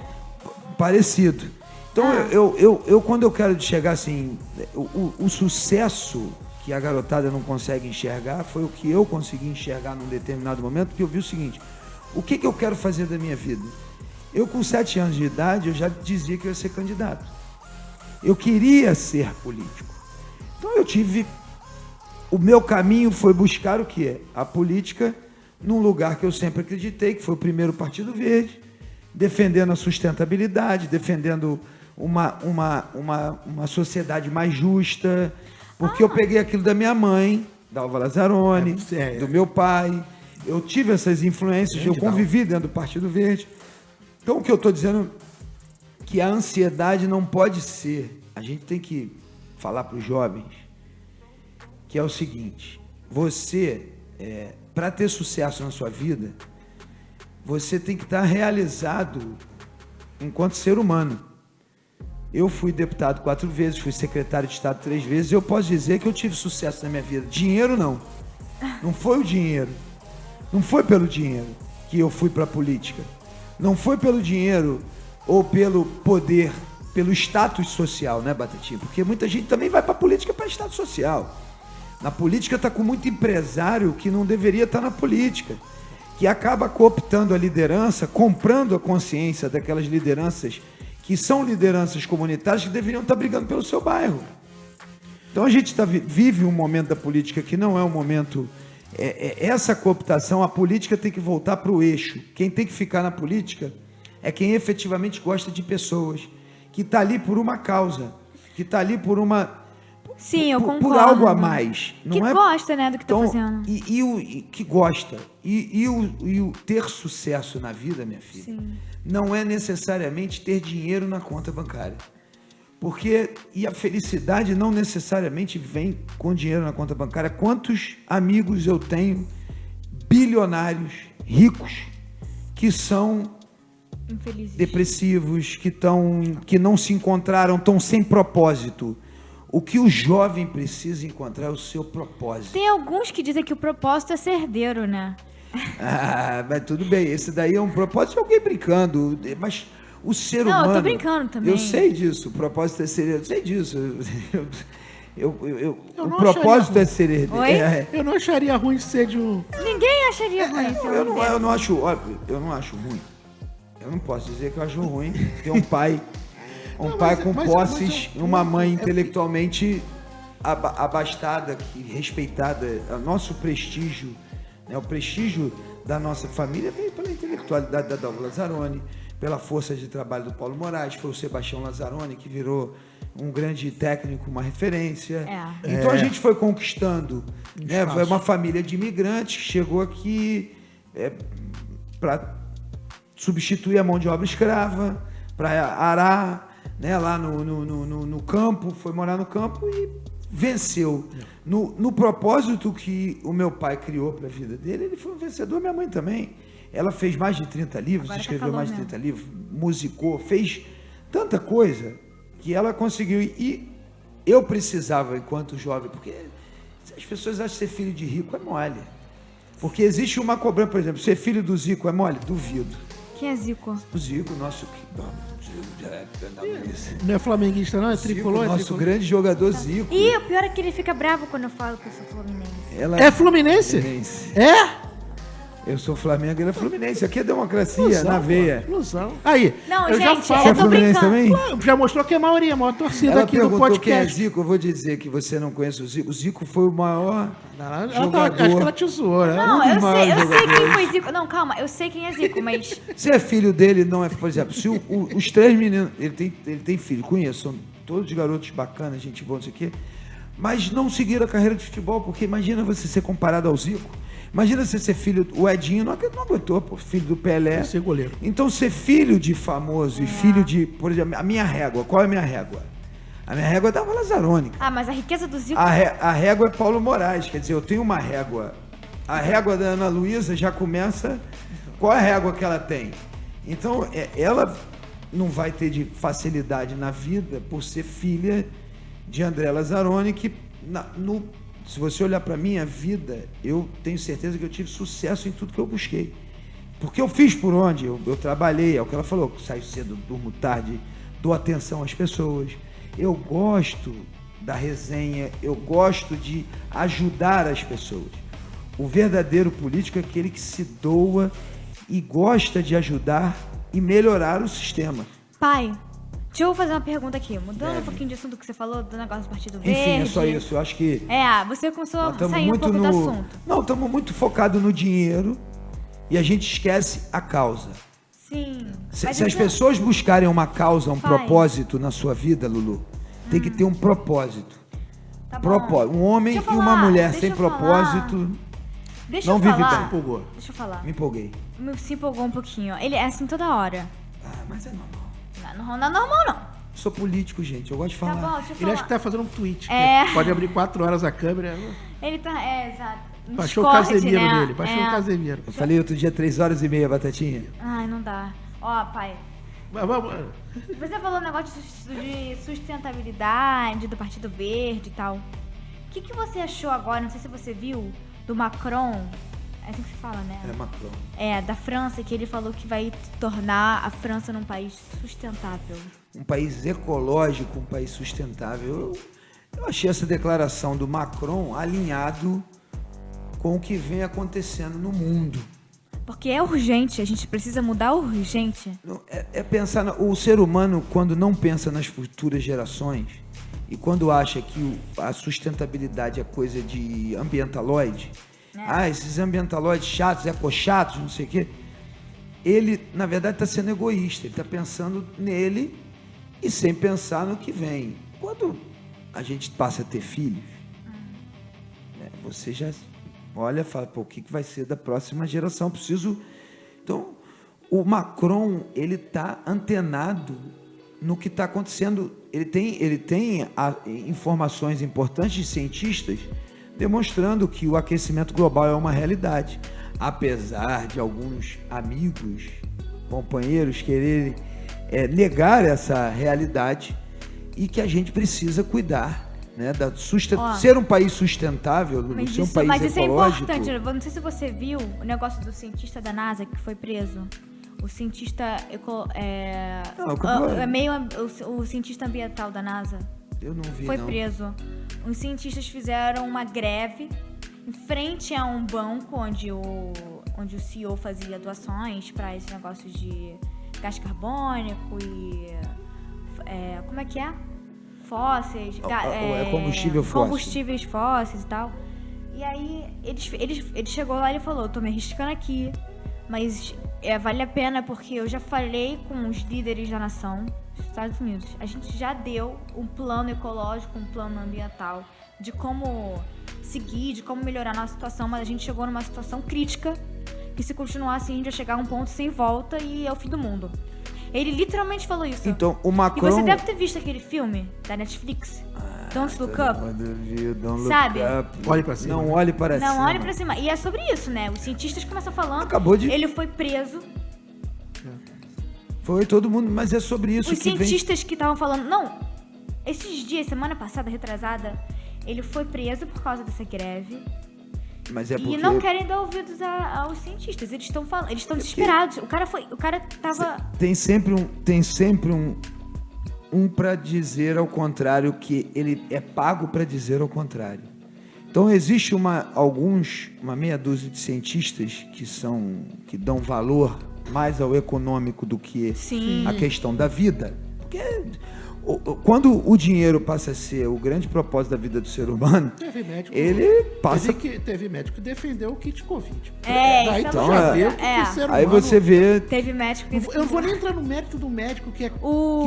Parecido. Então, eu quando eu quero chegar assim, o sucesso que a garotada não consegue enxergar foi o que eu consegui enxergar num determinado momento, porque eu vi o seguinte: o que eu quero fazer da minha vida? Eu, com 7 anos de idade, eu já dizia que eu ia ser candidato. Eu queria ser político. Então, o meu caminho foi buscar o quê? A política num lugar que eu sempre acreditei, que foi o primeiro Partido Verde, defendendo a sustentabilidade, defendendo uma sociedade mais justa, porque eu peguei aquilo da minha mãe, Dalva Lazzaroni, do meu pai. Eu tive essas influências, eu convivi dentro do Partido Verde. Então, o que eu estou dizendo é que a ansiedade não pode ser... A gente tem que falar para os jovens que é o seguinte: você, para ter sucesso na sua vida, você tem que estar realizado enquanto ser humano. Eu fui deputado 4 vezes, fui secretário de Estado 3 vezes, e eu posso dizer que eu tive sucesso na minha vida. Dinheiro não. Não foi o dinheiro. Não foi pelo dinheiro que eu fui para a política. Não foi pelo dinheiro ou pelo poder, pelo status social, né, Batatinha? Porque muita gente também vai para a política para status social. Na política está com muito empresário que não deveria estar na política, que acaba cooptando a liderança, comprando a consciência daquelas lideranças que são lideranças comunitárias que deveriam estar brigando pelo seu bairro. Então a gente vive um momento da política que não é um momento... essa cooptação, a política tem que voltar para o eixo. Quem tem que ficar na política é quem efetivamente gosta de pessoas, que está ali por uma causa, que está ali por uma... Sim, eu concordo. Por algo a mais. Que gosta, né, do que está fazendo. Que gosta. E o ter sucesso na vida, minha filha, sim, não é necessariamente ter dinheiro na conta bancária. E a felicidade não necessariamente vem com dinheiro na conta bancária. Quantos amigos eu tenho, bilionários, ricos, que são depressivos, que não se encontraram, estão sem propósito. O que o jovem precisa encontrar é o seu propósito. Tem alguns que dizem que o propósito é ser herdeiro, né? Mas tudo bem, esse daí é um propósito de alguém brincando, mas o ser humano... Não, eu tô brincando também. Eu sei disso, o propósito é ser herdeiro, eu sei disso. O propósito é ser herdeiro. Oi? Eu não acharia ruim ser de um... Ninguém acharia ruim. Eu não acho ruim. Eu não posso dizer que eu acho ruim ter um pai... pai com posses, uma mãe intelectualmente abastada, respeitada. O nosso prestígio, né, o prestígio da nossa família veio pela intelectualidade da Dalva Lazzaroni, pela força de trabalho do Paulo Moraes. Foi o Sebastião Lazzaroni que virou um grande técnico, uma referência. Então a gente foi conquistando. Né, foi uma família de imigrantes que chegou aqui para substituir a mão de obra escrava para arar, né, lá no campo, foi morar no campo e venceu. No propósito que o meu pai criou para a vida dele, ele foi um vencedor, minha mãe também. Ela fez mais de 30 livros, escreveu mais de 30 livros, musicou, fez tanta coisa que ela conseguiu. E eu precisava, enquanto jovem, porque as pessoas acham que ser filho de rico é mole. Porque existe uma cobrança, por exemplo, ser filho do Zico é mole? Duvido. Quem é Zico? O Zico, nosso... Não é flamenguista, não? É tricolor? Zico, nosso grande jogador Zico. E o pior é que ele fica bravo quando eu falo que eu sou fluminense. É Fluminense? É? Eu sou Flamengo, ele é Fluminense. Aqui é democracia, na veia. Ilusão. Aí, não, eu gente, já falo. Você é Fluminense também? Já mostrou que é a maioria, a maior torcida ela aqui do podcast. Ela perguntou quem é Zico, eu vou dizer que você não conhece o Zico. O Zico foi o maior jogador. Acho que ela te zoou, né? Não, eu sei quem foi Zico. Não, calma, eu sei quem é Zico, mas... Você é filho dele, não é... Por exemplo, se os três meninos... Ele tem filho, conheço, são todos garotos bacanas, gente boa, não sei o quê. Mas não seguiram a carreira de futebol, porque imagina você ser comparado ao Zico. Imagina você ser filho... O Edinho não aguentou, pô, filho do Pelé. Ser goleiro. Então, ser filho de famoso e filho de... Por exemplo, a minha régua. Qual é a minha régua? A minha régua é da Lazzaroni. Ah, mas a riqueza do Zico... A régua é Paulo Moraes. Quer dizer, eu tenho uma régua. A régua da Ana Luísa já começa... Qual é a régua que ela tem? Então, ela não vai ter de facilidade na vida por ser filha de André Lazzaroni, que se você olhar para minha vida, eu tenho certeza que eu tive sucesso em tudo que eu busquei. Porque eu fiz por onde? Eu trabalhei, é o que ela falou, saio cedo, durmo tarde, dou atenção às pessoas. Eu gosto da resenha, eu gosto de ajudar as pessoas. O verdadeiro político é aquele que se doa e gosta de ajudar e melhorar o sistema. Pai, deixa eu fazer uma pergunta aqui, mudando um pouquinho de assunto que você falou, do negócio do Partido Verde. Enfim, é só isso, eu acho que... você começou a sair um pouco do assunto. Não, estamos muito focados no dinheiro e a gente esquece a causa. Sim. Se as pessoas buscarem uma causa, um propósito na sua vida, Lulu, tem que ter um propósito. Tá bom. Um homem e uma mulher sem propósito não vive bem. Deixa eu falar. Me empolguei. Se empolgou um pouquinho. Ele é assim toda hora. Mas é normal. Não é normal, não. Sou político, gente. Eu gosto de falar. Tá bom, deixa eu Ele falar. acha que tá fazendo um tweet. Pode abrir 4 horas a câmera. Ele tá... exato. Baixou o Casemiro nele. Baixou o Casemiro. Eu falei outro dia 3h30, Batatinha. Ai, não dá. Ó, pai. Mas vamos... Você falou um negócio de sustentabilidade, do Partido Verde e tal. O que você achou agora? Não sei se você viu, do Macron. É assim que se fala, né? É Macron. Da França, que ele falou que vai tornar a França num país sustentável. Um país ecológico, um país sustentável. Eu achei essa declaração do Macron alinhado com o que vem acontecendo no mundo. Porque é urgente, a gente precisa mudar urgente. Pensar... O ser humano, quando não pensa nas futuras gerações e quando acha que a sustentabilidade é coisa de ambientaloide... esses ambientaloides chatos, ecochatos, não sei o quê. Ele, na verdade, está sendo egoísta. Ele está pensando nele e sem pensar no que vem. Quando a gente passa a ter filhos, você já olha e fala, o que vai ser da próxima geração? Preciso... Então, o Macron, ele está antenado no que está acontecendo. Ele tem informações importantes de cientistas demonstrando que o aquecimento global é uma realidade, apesar de alguns amigos, companheiros quererem negar essa realidade e que a gente precisa cuidar, né, ser um país sustentável, ser um país mas isso ecológico. É importante. Não sei se você viu o negócio do cientista da NASA que foi preso. O cientista o cientista ambiental da NASA. Eu não vi, foi preso. Os cientistas fizeram uma greve em frente a um banco onde o CEO fazia doações para esses negócios de gás carbônico e... como é que é? Fósseis. Combustíveis fósseis e tal. E aí, ele chegou lá e falou, tô me arriscando aqui, mas vale a pena porque eu já falei com os líderes da nação, Estados Unidos. A gente já deu um plano ecológico, um plano ambiental de como seguir, de como melhorar a nossa situação, mas a gente chegou numa situação crítica que se continuar assim, a gente vai chegar a um ponto sem volta e é o fim do mundo. Ele literalmente falou isso. Então, o Macron... E você deve ter visto aquele filme da Netflix, Don't Look Up. Sabe? Olhe pra cima. Não olhe para cima. Não olhe pra cima. E é sobre isso, né? Os cientistas começam falando. Ele foi preso. Foi todo mundo, mas é sobre isso Os cientistas que estavam falando... Não, esses dias, semana passada, retrasada, ele foi preso por causa dessa greve. Mas é porque... E não querem dar ouvidos aos cientistas. Eles estão falando, eles estão desesperados. O cara tava... Tem sempre um para dizer ao contrário, que ele é pago para dizer ao contrário. Então existe uma meia dúzia de cientistas que dão valor mais ao econômico do que a questão da vida. Porque quando o dinheiro passa a ser o grande propósito da vida do ser humano, teve médico que defendeu o kit Covid. Então aí você vê... Teve médico que... Eu não vou nem entrar no mérito do médico que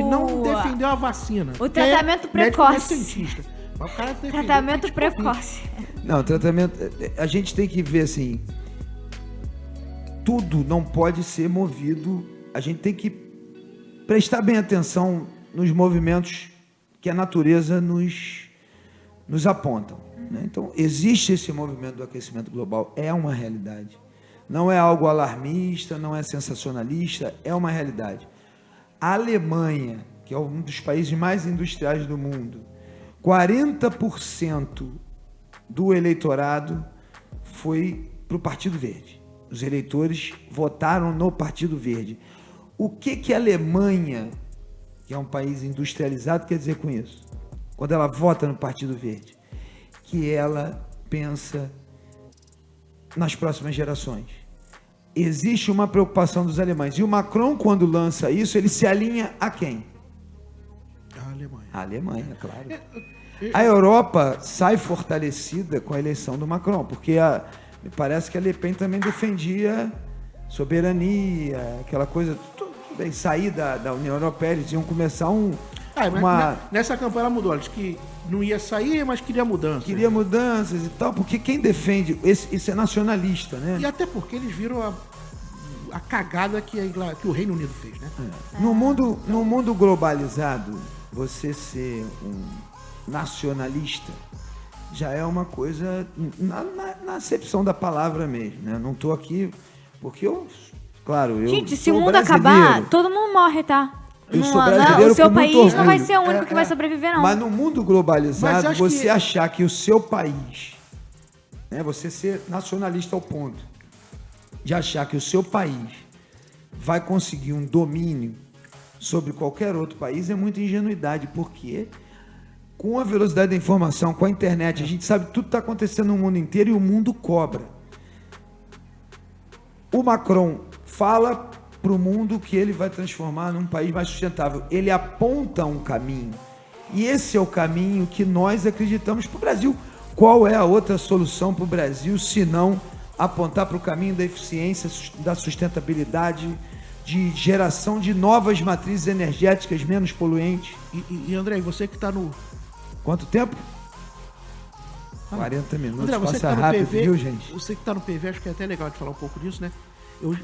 não defendeu a vacina. O tratamento precoce. Cientista. Mas o cara tratamento precoce. Não, tratamento... A gente tem que ver assim... Tudo não pode ser movido... A gente tem que prestar bem atenção nos movimentos que a natureza nos aponta. Né? Então, existe esse movimento do aquecimento global, é uma realidade. Não é algo alarmista, não é sensacionalista, é uma realidade. A Alemanha, que é um dos países mais industriais do mundo, 40% do eleitorado foi para o Partido Verde. Os eleitores votaram no Partido Verde. O que a Alemanha, que é um país industrializado, quer dizer com isso? Quando ela vota no Partido Verde, que ela pensa nas próximas gerações. Existe uma preocupação dos alemães. E o Macron, quando lança isso, ele se alinha a quem? A Alemanha. A Alemanha, claro. A Europa sai fortalecida com a eleição do Macron, porque me parece que a Le Pen também defendia soberania, aquela coisa... Bem, sair da União Europeia, eles iam começar nessa campanha ela mudou, ela disse que não ia sair, mas queria mudanças. Queria mudanças e tal, porque quem defende, isso é nacionalista, né? E até porque eles viram a cagada que o Reino Unido fez, né? No mundo globalizado, você ser um nacionalista já é uma coisa, na acepção da palavra mesmo, né? Não estou aqui porque Gente, se o mundo acabar, todo mundo morre, tá? Eu sou brasileiro. O seu país não vai ser o único que vai sobreviver, não. Mas no mundo globalizado, você achar que o seu país, né, você ser nacionalista ao ponto de achar que o seu país vai conseguir um domínio sobre qualquer outro país é muita ingenuidade, porque com a velocidade da informação, com a internet, a gente sabe que tudo está acontecendo no mundo inteiro e o mundo cobra. O Macron fala para o mundo que ele vai transformar num país mais sustentável. Ele aponta um caminho. E esse é o caminho que nós acreditamos para o Brasil. Qual é a outra solução para o Brasil, se não apontar para o caminho da eficiência, da sustentabilidade, de geração de novas matrizes energéticas menos poluentes? E André, você que está no... Quanto tempo? 40 minutos. André, você passa que tá rápido, no PV, viu, gente? Você que está no PV, acho que é até legal de falar um pouco disso, né? Eu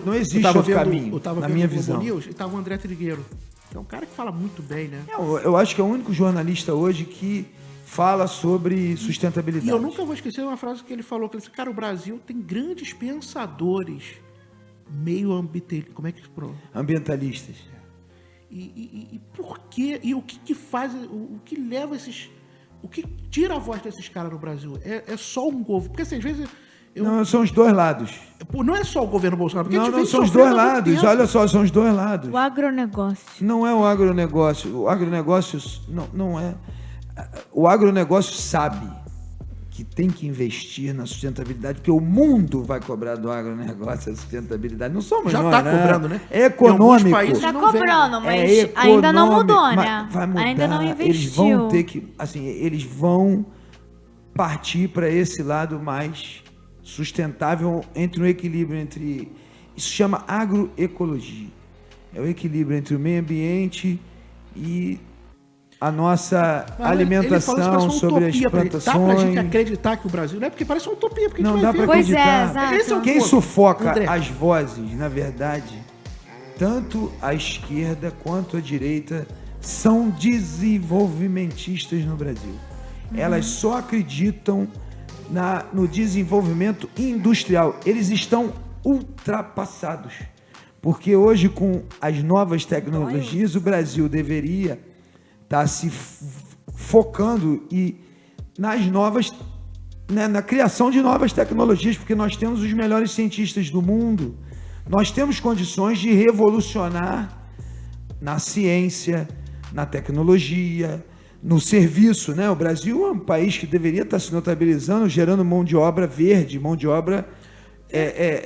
Não existe outro caminho, na minha visão. News, e estava o André Trigueiro, que é um cara que fala muito bem, né? Eu acho que é o único jornalista hoje que fala sobre sustentabilidade. E eu nunca vou esquecer uma frase que ele falou, que ele disse, cara, o Brasil tem grandes pensadores ambientalistas. E por quê? E o que faz, o que leva esses... O que tira a voz desses caras no Brasil? É só um governo. Porque assim, às vezes... Não, são os dois lados. Não é só o governo Bolsonaro. Não, são os dois lados. Olha só, são os dois lados. O agronegócio. Não é o agronegócio. O agronegócio não é... O agronegócio sabe que tem que investir na sustentabilidade, porque o mundo vai cobrar do agronegócio a sustentabilidade. Não somos nós, já está cobrando, né? É econômico. Está cobrando, mas ainda não mudou, né? Vai mudar. Ainda não investiu. Eles vão ter que... Assim, eles vão partir para esse lado mais sustentável, entre um equilíbrio entre... Isso chama agroecologia. É o equilíbrio entre o meio ambiente e a nossa alimentação, sobre as plantações. Dá pra gente acreditar que o Brasil... Não é porque parece uma utopia, porque não dá pra acreditar. Pois é, quem sufoca as vozes, na verdade, tanto a esquerda quanto a direita são desenvolvimentistas no Brasil. Elas só acreditam no desenvolvimento industrial. Eles estão ultrapassados. Porque hoje, com as novas tecnologias, o Brasil deveria estar se focando nas novas, né, na criação de novas tecnologias, porque nós temos os melhores cientistas do mundo. Nós temos condições de revolucionar na ciência, na tecnologia, no serviço, né? O Brasil é um país que deveria estar se notabilizando, gerando mão de obra verde, mão de obra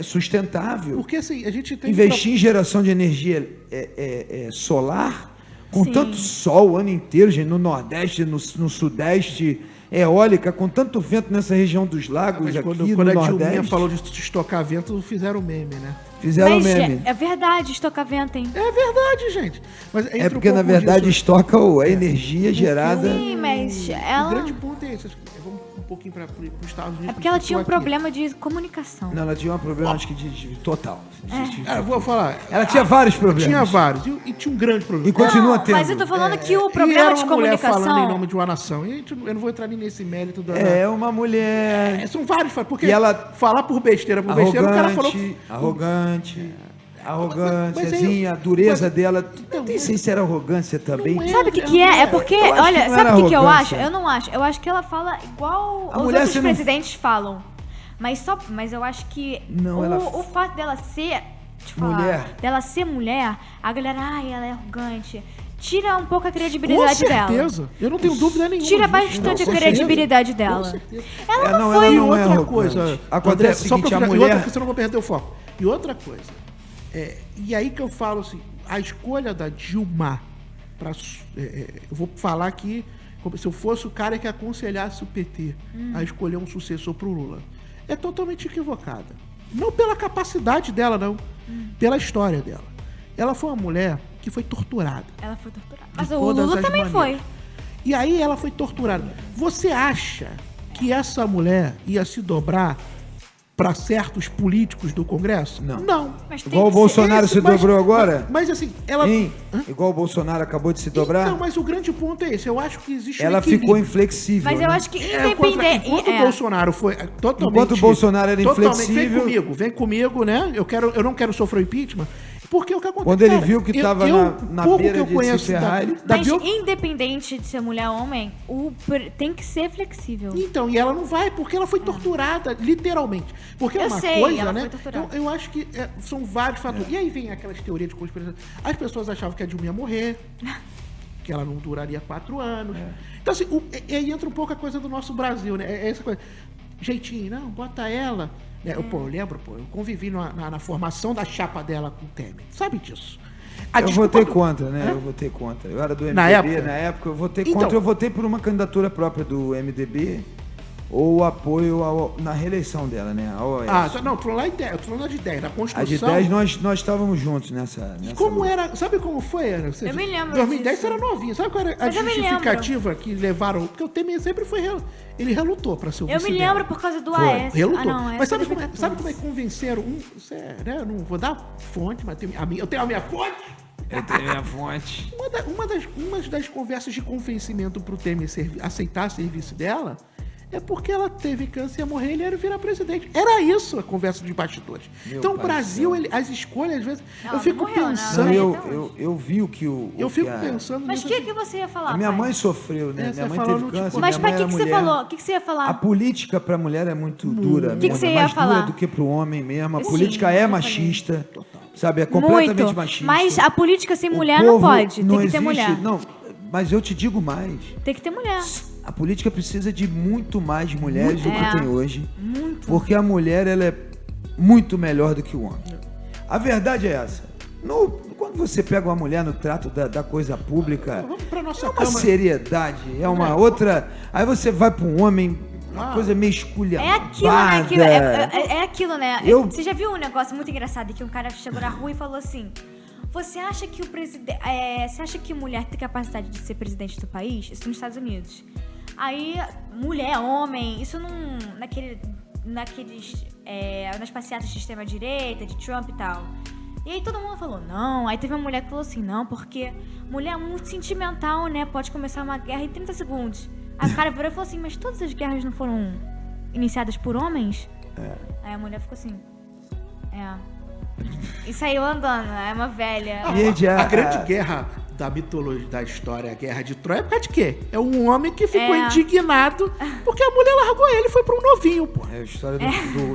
sustentável. Porque assim, a gente tem investir em geração de energia solar, com tanto sol o ano inteiro, gente, no Nordeste, no Sudeste, eólica, com tanto vento nessa região dos lagos, aqui quando no a Nordeste. Dilminha falou de estocar vento, fizeram meme, né? Fizeram meme. É verdade, estocar vento, hein? É verdade, gente. Mas porque, na verdade, estoca a energia gerada... Sim, mas ela... O grande ponto é esse. Vamos um pouquinho para os Estados Unidos. É porque ela tinha um problema de comunicação. Não, ela tinha um problema, acho que de total. Vou falar. Ela tinha vários problemas. Tinha vários. E tinha um grande problema. E continua tendo. Mas eu tô falando que o problema de comunicação... mulher falando em nome de uma nação. E eu não vou entrar nesse mérito da... É uma mulher... são vários. Porque e ela... falar por besteira, o cara falou... Arrogânciazinha, a dureza dela. Eu nem sei se era arrogância também. Sabe o que é? É porque, olha, sabe o que eu acho? Eu não acho. Eu acho que ela fala igual os outros presidentes falam. Mas eu acho que o fato dela ser... dela ser mulher, a galera, ela é arrogante. Tira um pouco a credibilidade dela. Com certeza. Eu não tenho dúvida nenhuma. Tira bastante a credibilidade dela. Com certeza. Ela não foi outra coisa. Acontece o seguinte, a mulher... E outra coisa, eu não vou perder o foco. E outra coisa. E aí que eu falo assim, a escolha da Dilma, eu vou falar aqui, como se eu fosse o cara que aconselhasse o PT a escolher um sucessor pro Lula, é totalmente equivocada. Não pela capacidade dela, não. Pela história dela. Ela foi uma mulher que foi torturada. Ela foi torturada. Mas o Lula também foi. E aí ela foi torturada. Você acha que essa mulher ia se dobrar para certos políticos do Congresso? Não. Igual o Bolsonaro se dobrou agora? Mas assim, ela... Igual o Bolsonaro acabou de se dobrar? Não, mas o grande ponto é esse. Eu acho que existe ela ficou inflexível. Mas eu acho que independente... Enquanto o Bolsonaro foi totalmente... Enquanto o Bolsonaro era inflexível... Vem comigo, né? Eu não quero sofrer impeachment. Porque o que aconteceu... Quando ele viu que estava na beira de se ferrar... Mas independente de ser mulher ou homem, tem que ser flexível. Então, e ela não vai, porque ela foi torturada, literalmente. Porque é uma coisa, né? Eu acho que são vários fatores. E aí vem aquelas teorias de conspiração. As pessoas achavam que a Dilma ia morrer, que ela não duraria 4 anos. Então, assim, aí entra um pouco a coisa do nosso Brasil, né? Essa coisa. Jeitinho, não, bota ela... Eu lembro, eu convivi na formação da chapa dela com o Temer. Sabe disso? Eu votei contra, né? Eu votei contra. Eu era do MDB na época eu votei contra. Eu votei por uma candidatura própria do MDB ou apoio na reeleição dela, né? Não, tô falando de 10, na construção. A de 10 nós estávamos juntos nessa como era? Sabe como foi? Eu me lembro 2010 disso. você era novinha. Sabe qual era a justificativa que levaram? Porque o Temer sempre foi... Ele relutou para ser o vice Eu me lembro por causa do AS. Relutou. Mas sabe como é que convenceram? Eu não vou dar fonte, mas eu tenho a minha fonte. Eu tenho a minha fonte. Uma das conversas de convencimento pro Temer aceitar serviço dela é porque ela teve câncer e ia morrer e ele ia virar presidente. Era isso a conversa de bastidores. Então, o Brasil, as escolhas, às vezes... Eu fico pensando... Eu vi o que o... Eu fico pensando... Mas o que você ia falar, A minha mãe sofreu, né? Minha mãe teve câncer. Mas pra que você falou? O que você ia falar? A política pra mulher é muito dura. O que você ia falar? Mais dura do que pro homem mesmo. A política é machista. Sabe? É completamente machista. Mas a política sem mulher não pode. Tem que ter mulher. Não, mas eu te digo mais. Tem que ter mulher. A política precisa de muito mais mulheres do que tem hoje. Muito. Porque a mulher, ela é muito melhor do que o homem. A verdade é essa. Quando você pega uma mulher no trato da coisa pública, nossa é uma seriedade, é uma outra... Aí você vai para um homem, uma coisa meio esculhambada. É aquilo, né? Você já viu um negócio muito engraçado que um cara chegou na rua e falou assim... Você acha que você acha que mulher tem capacidade de ser presidente do país? Isso nos Estados Unidos. Aí, mulher, homem, isso não... nas passeatas de extrema-direita, de Trump e tal. E aí todo mundo falou, não. Aí teve uma mulher que falou assim, não, porque mulher é muito sentimental, né? Pode começar uma guerra em 30 segundos. Aí o cara virou e falou assim, mas todas as guerras não foram iniciadas por homens? Aí a mulher ficou assim, E saiu andando, é uma velha. A grande guerra da mitologia, da história, a guerra de Troia, é por causa de quê? É um homem que ficou indignado porque a mulher largou ele e foi pra um novinho, pô. É a história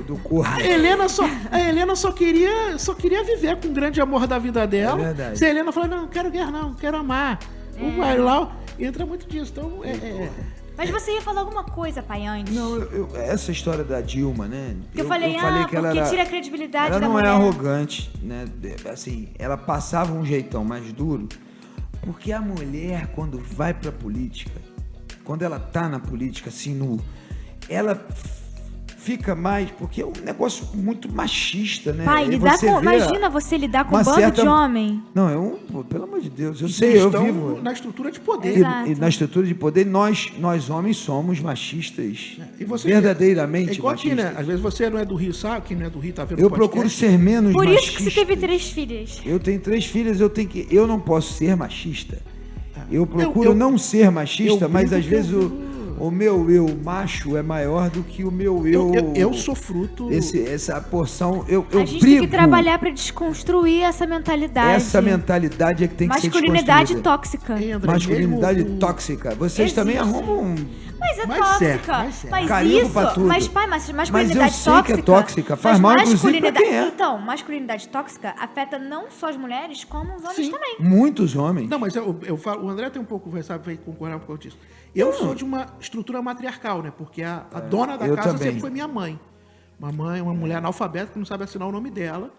do corpo. A Helena só queria viver com o grande amor da vida dela. É verdade. Se a Helena falou, não quero guerra não, quero amar. O Bailau entra muito disso. Então, Mas você ia falar alguma coisa, pai, antes? Não, essa história da Dilma, né? Eu falei que ela tira a credibilidade da mulher. Ela não é arrogante, né? Assim, ela passava um jeitão mais duro, porque a mulher, quando vai pra política, quando ela tá na política, assim, ela fica mais... Porque é um negócio muito machista, né? Pai, imagina você lidar com um bando de homem. Não, pelo amor de Deus, eu sei, eu vivo... na estrutura de poder. E na estrutura de poder, nós homens somos machistas. E você, verdadeiramente igual machistas. Aqui, né? Às vezes você não é do Rio, sabe? Quem não é do Rio tá vendo Eu procuro ser menos machista. Por isso machista. que você teve 3 filhas. Eu tenho 3 filhas, eu não posso ser machista. Eu procuro não ser machista, mas às vezes o meu eu macho é maior do que o meu eu sou fruto... Essa porção, a gente tem que trabalhar pra desconstruir essa mentalidade. Essa mentalidade é que tem que ser masculinidade tóxica. Masculinidade tóxica. Vocês também arrumam... Mas é tóxica. Mas isso... Pra tudo. Mas masculinidade mas eu sei tóxica... que é tóxica. Faz mal, inclusive, pra quem é. Então, masculinidade tóxica afeta não só as mulheres, como os homens também. Muitos homens. Não, mas eu falo... O André tem um pouco... Vai concordar com o que eu disse. Eu sou de uma estrutura matriarcal, né? Porque a dona da casa sempre foi minha mãe. Uma mulher analfabeta que não sabe assinar o nome dela,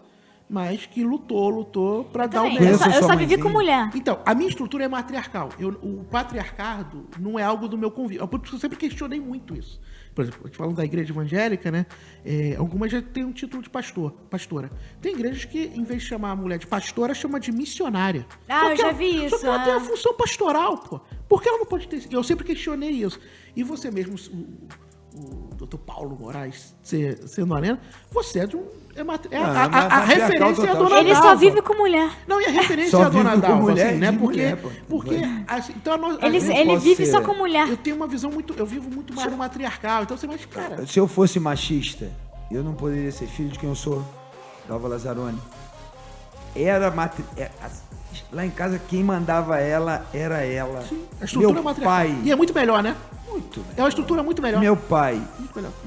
mas que lutou pra dar o eu só vivi com mulher. Então, a minha estrutura é matriarcal. O patriarcado não é algo do meu convívio. Eu sempre questionei muito isso. Por exemplo, falando da igreja evangélica, né? Algumas já têm um título de pastora. Tem igrejas que, em vez de chamar a mulher de pastora, chama de missionária. Eu já vi isso. Só que ela tem a função pastoral, pô. Por que ela não pode ter... Eu sempre questionei isso. E você mesmo, o Dr. Paulo Moraes, sendo arena, você é de um... A referência é a Dona Dalva. Ele só vive com mulher. Não, e a referência é a Dona Dalva, mulher, assim, né? Porque assim, então ele vive só com mulher. Eu tenho uma visão eu vivo muito mais no matriarcal. Então você vai, cara... Se eu fosse machista, eu não poderia ser filho de quem eu sou, Dalva Lazzaroni. Lá em casa, quem mandava ela era ela. Sim, a estrutura matriarcal. Pai. E é muito melhor, né? Muito melhor. É uma estrutura muito melhor. Meu pai,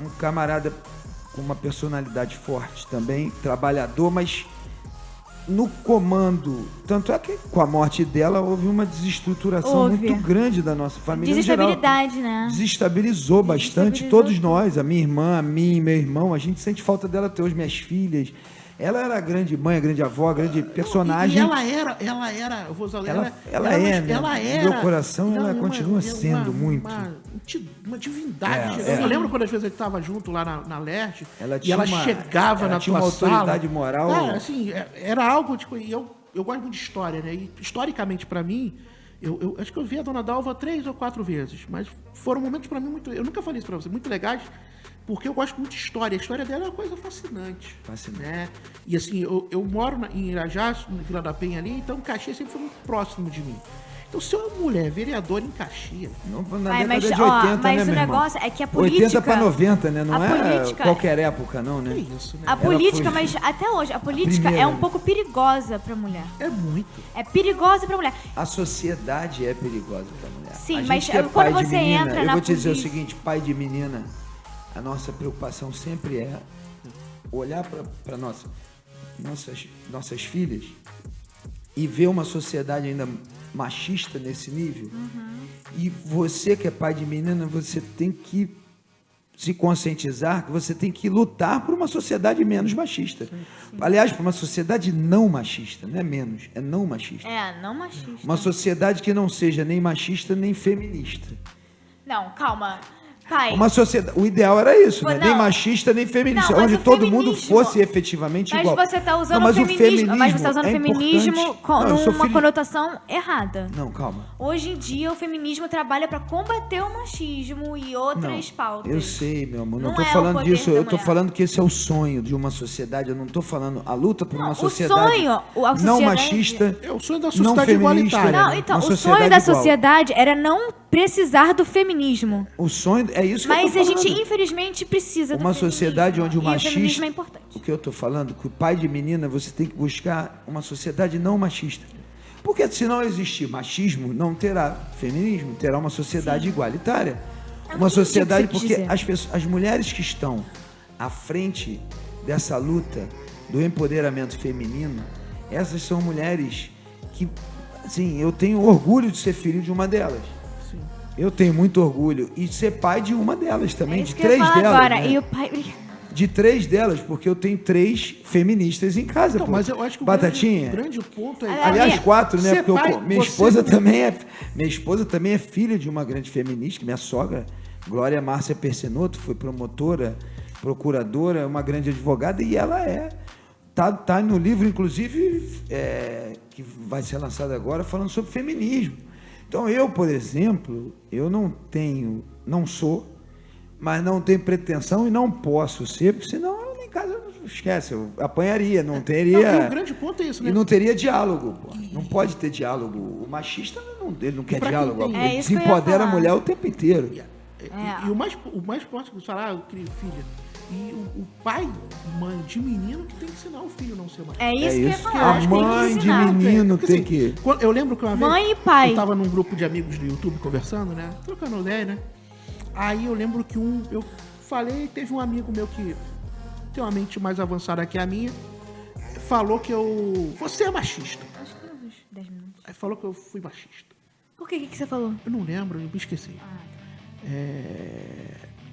um camarada com uma personalidade forte também, trabalhador, mas no comando, tanto é que com a morte dela houve uma desestruturação muito grande da nossa família. Desestabilidade, né? Desestabilizou bastante todos nós, a minha irmã, a mim, meu irmão, a gente sente falta dela até hoje, minhas filhas. Ela era a grande mãe, a grande avó, a grande personagem. E ela era, eu vou usar ela era. Meu coração, ela continua sendo muito. Uma divindade. Eu lembro quando às vezes a gente estava junto lá na Leste, e ela chegava na tua uma sala. autoridade moral. Cara, assim, era algo, tipo, e eu gosto muito de história, né? E historicamente, pra mim, eu acho que eu vi a Dona Dalva 3 ou 4 vezes, mas foram momentos pra mim muito... Eu nunca falei isso pra você, muito legais, porque eu gosto muito de história. A história dela é uma coisa fascinante. Né? E assim, eu moro em Irajá, no Vila da Penha ali, então Caxias sempre foi muito próximo de mim. Então, se uma mulher vereadora em Caxias... Na década de 80, mas né, o negócio é que a política... 80 para 90, né? Não é política, qualquer época, não, né? É isso, né? A política, mas até hoje, a política é um pouco perigosa pra mulher. É muito. É perigosa pra mulher. A sociedade é perigosa pra mulher. Sim, mas quando você entra na política... Eu vou te dizer o seguinte, pai de menina, a nossa preocupação sempre é olhar para nossas filhas e ver uma sociedade ainda machista nesse nível. E você que é pai de menina, você tem que se conscientizar que você tem que lutar por uma sociedade menos machista. Sim. Aliás, por uma sociedade não machista, não é menos, é não machista. Não machista. Uma sociedade que não seja nem machista nem feminista. Não, calma. Pai. Uma sociedade... O ideal era isso, né? Nem machista, nem feminista. Onde todo mundo fosse efetivamente igual. Mas você está usando o feminismo. Mas você está usando o feminismo numa conotação errada. Não, calma. Hoje em dia, o feminismo trabalha para combater o machismo e outras pautas. Eu sei, meu amor. Não tô falando disso. Eu tô falando que esse é o sonho de uma sociedade. Eu não tô falando a luta por uma sociedade não machista. É o sonho da sociedade igualitária. Não, então, o sonho da sociedade era não precisar do feminismo. O sonho é isso que mas eu tô falando. A gente, infelizmente, precisa do uma sociedade onde o machismo é importante. O que eu tô falando, que o pai de menina, você tem que buscar uma sociedade não machista. Porque se não existir machismo, não terá feminismo, terá uma sociedade igualitária. Uma sociedade, porque as mulheres que estão à frente dessa luta do empoderamento feminino, essas são mulheres que, assim, eu tenho orgulho de ser filho de uma delas. Sim. Eu tenho muito orgulho. E ser pai de uma delas também, de 3 delas. Agora. Né? E o pai... De 3 delas, porque eu tenho 3 feministas em casa. Então, mas eu acho que Batatinha. O grande ponto é... Aliás, 4, né? Porque minha esposa também é filha de uma grande feminista, minha sogra, Glória Márcia Persinotto, foi promotora, procuradora, uma grande advogada, e ela tá no livro, inclusive, que vai ser lançado agora, falando sobre feminismo. Então, eu, por exemplo, eu não sou, mas não tenho pretensão e não posso ser, porque senão eu em casa esquece, eu apanharia, não teria... Não, o grande ponto é isso, né? E não teria diálogo, pô. Não pode ter diálogo. O machista, ele não quer diálogo. Ele se empodera a mulher o tempo inteiro. E o mais forte que falar, eu criei filha. E o pai, mãe de menino, que tem que ensinar o filho a não ser machista. É isso que eu ia falar. A mãe de menino tem que... Eu lembro que uma vez... Mãe e pai. Eu tava num grupo de amigos do YouTube conversando, né? Trocando ideia, né? Aí eu lembro que eu falei, teve um amigo meu que tem uma mente mais avançada que a minha, falou que você é machista. Acho que uns 10 minutos. Aí falou que eu fui machista. Por que você falou? Eu não lembro, eu me esqueci.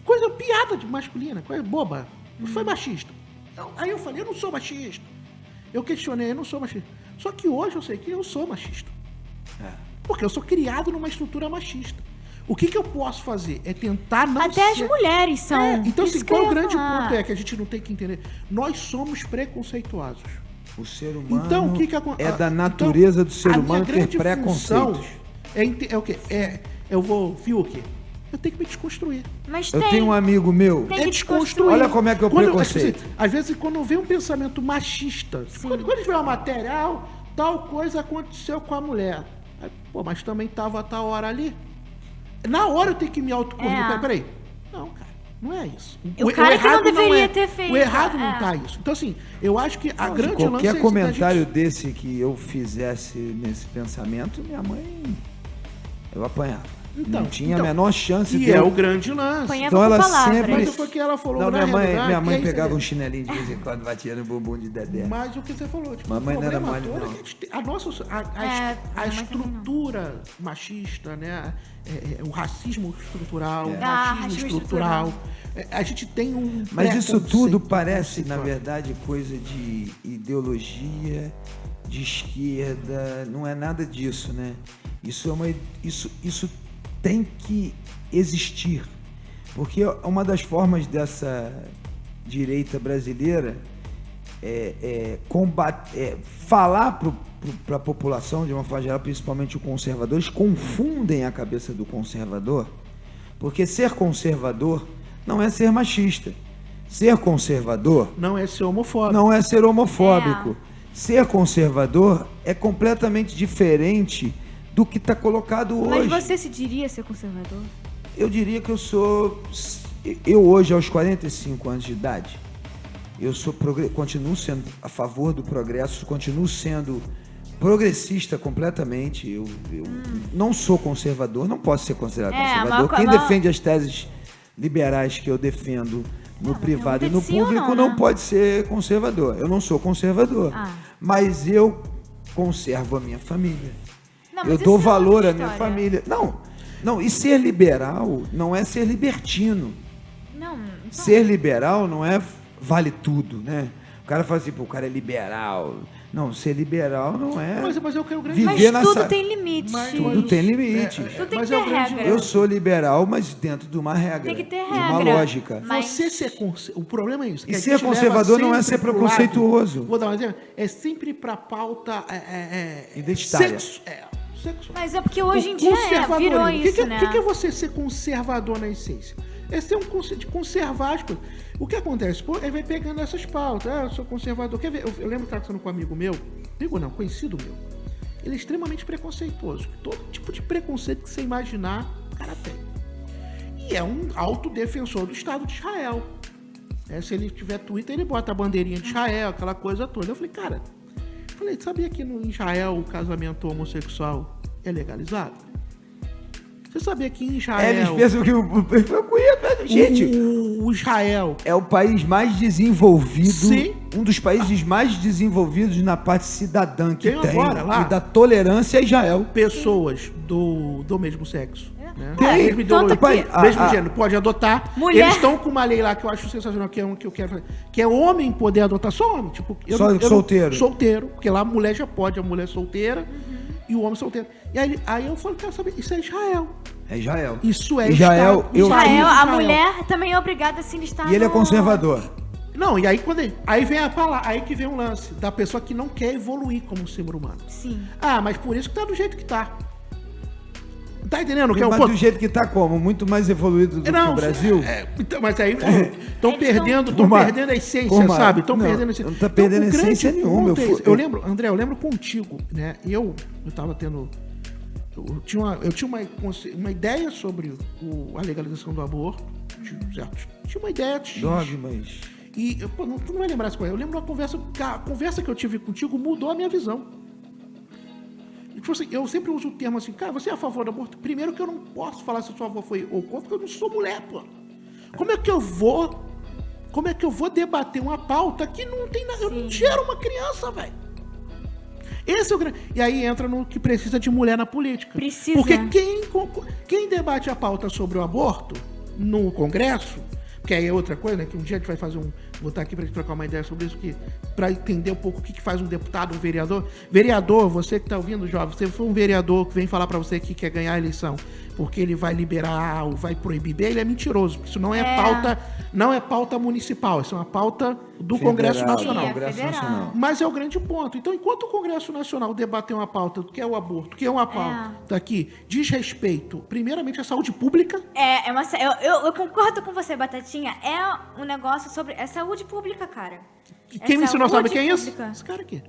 Coisa, piada de masculina, coisa boba. Foi machista. Aí eu falei, eu não sou machista. Eu questionei, eu não sou machista. Só que hoje eu sei que eu sou machista. Porque eu sou criado numa estrutura machista. O que eu posso fazer? É tentar não Até as mulheres são. Então, assim, qual o grande ponto é que a gente não tem que entender? Nós somos preconceituosos. O ser humano então, é da natureza do ser humano ter preconceitos. É o quê? Eu vou... Viu o quê? Eu tenho que me desconstruir. Mas eu tenho um amigo meu... É desconstruir. Olha como é que é o preconceito. Às vezes, quando vem um pensamento machista, quando tiver uma material, tal coisa aconteceu com a mulher. Aí, mas também estava a tal hora ali. Na hora eu tenho que me autocorrigir. Peraí. Não, cara. Não é isso. O cara que não deveria ter feito. O errado não tá isso. Então, assim, eu acho que a grande lance qualquer comentário desse que eu fizesse nesse pensamento, minha mãe... Eu apanhava. Não tinha a menor chance de... E é o grande lance. Apanhava então ela sempre... Mas foi que ela falou, não, minha mãe pegava um chinelinho de vez em quando, batia no bumbum de Dedé. Mas o que você falou, tipo, mamãe não era mole, não. A estrutura machista, né? O racismo estrutural, o machismo estrutural. A gente tem um... Mas isso tudo parece, na verdade, coisa de ideologia, de esquerda. Não é nada disso, né? Isso tem que existir. Porque uma das formas dessa direita brasileira falar para a população, de uma forma geral, principalmente os conservadores, confundem a cabeça do conservador, porque ser conservador não é ser machista. Ser conservador não é ser homofóbico. Não é ser homofóbico. Ser conservador é completamente diferente do que está colocado hoje. Mas você se diria ser conservador? Eu diria que eu sou... Eu hoje, aos 45 anos de idade, continuo sendo a favor do progresso, continuo sendo progressista completamente. Eu não sou conservador, não posso ser considerado conservador. Quem defende as teses liberais que eu defendo no privado e no público não pode ser conservador. Eu não sou conservador, mas eu conservo a minha família. Eu dou valor à minha família. Não, e ser liberal não é ser libertino. Não. Ser liberal não é vale tudo, né? O cara fala assim, o cara é liberal. Não, ser liberal não é mas eu quero grande... viver mas tudo tem limite. Tudo tem limite. Tudo tem que ter regra. Eu sou liberal, mas dentro de uma regra. Tem que ter de regra. uma lógica. Mas... Você ser o problema é isso. E ser conservador não é ser preconceituoso. Vou dar um exemplo. É sempre pra pauta identitária. Sexo. Mas é porque hoje em dia virou isso, né? O que é você ser conservador na essência? É ser um conceito de conservar as coisas. O que acontece? Pô, ele vai pegando essas pautas. Eu sou conservador. Quer ver? Eu lembro que estava conversando com um amigo meu. Conhecido meu. Ele é extremamente preconceituoso. Todo tipo de preconceito que você imaginar, o cara tem. E é um autodefensor do Estado de Israel. Se ele tiver Twitter, ele bota a bandeirinha de Israel, aquela coisa toda. Eu falei, cara, sabia que no Israel o casamento homossexual é legalizado? Você sabia que em Israel... Eles pensam que eu conheço, gente. O Israel... É o país mais desenvolvido... Sim. Um dos países mais desenvolvidos na parte cidadã que tem. Agora, lá, e da tolerância a Israel. Pessoas do mesmo sexo. Né? Mesmo gênero, pode adotar. Mulher. Eles estão com uma lei lá que eu acho sensacional, que é que eu quero fazer. Que é homem poder adotar, só homem. Tipo, solteiro. Solteiro. Porque lá a mulher já pode, a mulher solteira e o homem solteiro. E aí eu falo, quero saber, isso é Israel. É Israel. Isso é Israel. Israel, a mulher também é obrigada a se listar. E ele é conservador. Não, e aí quando aí vem a palavra, aí que vem um lance da pessoa que não quer evoluir como ser humano. Sim. Mas por isso que tá do jeito que tá. Tá entendendo? Mas do jeito que tá como? Muito mais evoluído do que o Brasil? Então, mas aí estão perdendo a essência, sabe? Estão perdendo a essência. Não tá perdendo a essência nenhuma. Eu lembro, André, contigo, né? Eu tava tendo... Eu tinha uma ideia sobre a legalização do aborto, certo? Tinha uma ideia... Dogmas. E, tu não vai lembrar essa coisa. Eu lembro a conversa que eu tive contigo mudou a minha visão. Tipo assim, eu sempre uso o termo assim, cara, você é a favor do aborto? Primeiro que eu não posso falar se a sua avó foi ou contra, porque eu não sou mulher, pô. Como é que eu vou debater uma pauta que não tem nada? Eu não gero uma criança, velho. Esse é o grande... E aí entra no que precisa de mulher na política. Precisa. Porque quem debate a pauta sobre o aborto no Congresso, que aí é outra coisa, né? Que um dia a gente vai fazer vou estar aqui para trocar uma ideia sobre isso, para entender um pouco o que faz um deputado, um vereador. Vereador, você que está ouvindo, jovem, você for um vereador que vem falar para você que quer ganhar a eleição, porque ele vai liberar ou vai proibir, ele é mentiroso, porque isso não é pauta municipal, isso é uma pauta do Congresso Nacional. Mas é o grande ponto. Então, enquanto o Congresso Nacional debater uma pauta que é o aborto, que é uma pauta aqui, diz respeito, primeiramente, à saúde pública. Eu concordo com você, Batatinha. É um negócio sobre... É saúde pública, cara. E quem me ensinou, sabe quem é isso? Esse cara aqui.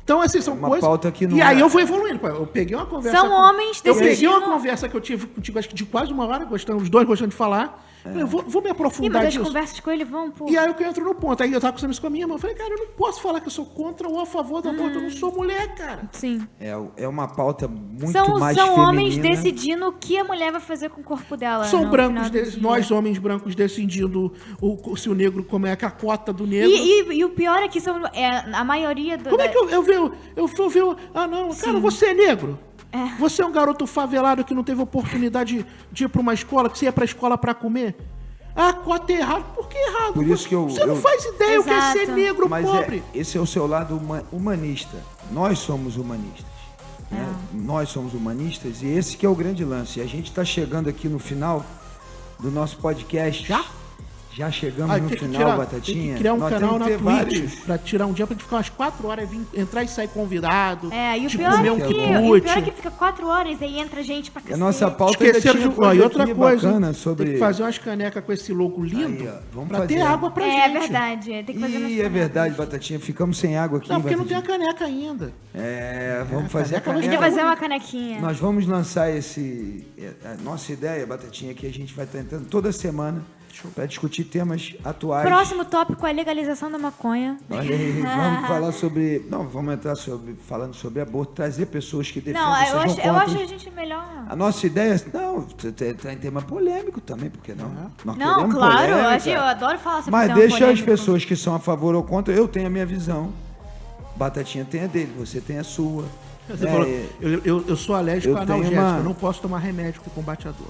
Então, assim, são uma coisas... pauta que não aí eu vou evoluindo. Eu peguei uma conversa... São homens decidindo... Eu peguei uma conversa que eu tive contigo, acho que de quase uma hora, os dois gostando de falar. Eu vou me aprofundar mas disso. as conversas com ele vão, pô. E aí eu entro no ponto. Aí eu tava conversando isso com a minha irmã. Eu falei, cara, eu não posso falar que eu sou contra ou a favor do aborto. Eu não sou mulher, cara. Sim. É uma pauta muito mais feminina. São homens decidindo o que a mulher vai fazer com o corpo dela. São brancos, nós homens brancos decidindo se o negro, como é que a cota do negro. E o pior é que a maioria do... Como é que eu vi... Ah, não, sim. Cara, você é negro. Você é um garoto favelado que não teve oportunidade de ir para uma escola, que você ia para a escola para comer. A cota é errado. Por que errado? Por isso que você não faz ideia o que é ser negro, pobre. Esse é o seu lado humanista. Nós somos humanistas. Né? Nós somos humanistas e esse que é o grande lance. E a gente está chegando aqui no final do nosso podcast. Já chegamos no final, Batatinha. Tem que criar um canal na Twitch pra tirar um dia pra gente ficar umas 4 horas, entrar e sair convidado. E o pior é que fica 4 horas e aí entra gente pra cacete. A nossa pauta e outra coisa, sobre... tem que fazer umas canecas com esse logo lindo pra ter água pra gente. É verdade, tem que fazer é verdade, Batatinha, ficamos sem água aqui. Não, porque não tem a caneca ainda. Vamos fazer a caneca. Tem que fazer uma canequinha. Nós vamos lançar a nossa ideia, Batatinha, que a gente vai estar entrando toda semana para discutir temas atuais. Próximo tópico é a legalização da maconha. Olha aí, vamos falar sobre... Não, vamos entrar falando sobre aborto, trazer pessoas que defendem eu acho a gente melhor... A nossa ideia... Não, tem tema polêmico também, por que não? Não, claro, eu adoro falar sobre mas tema deixa polêmico. As pessoas que são a favor ou contra, eu tenho a minha visão. Batatinha tem a dele, você tem a sua. Você falou, eu sou alérgico a analgésico, eu não posso tomar remédio que combate a dor.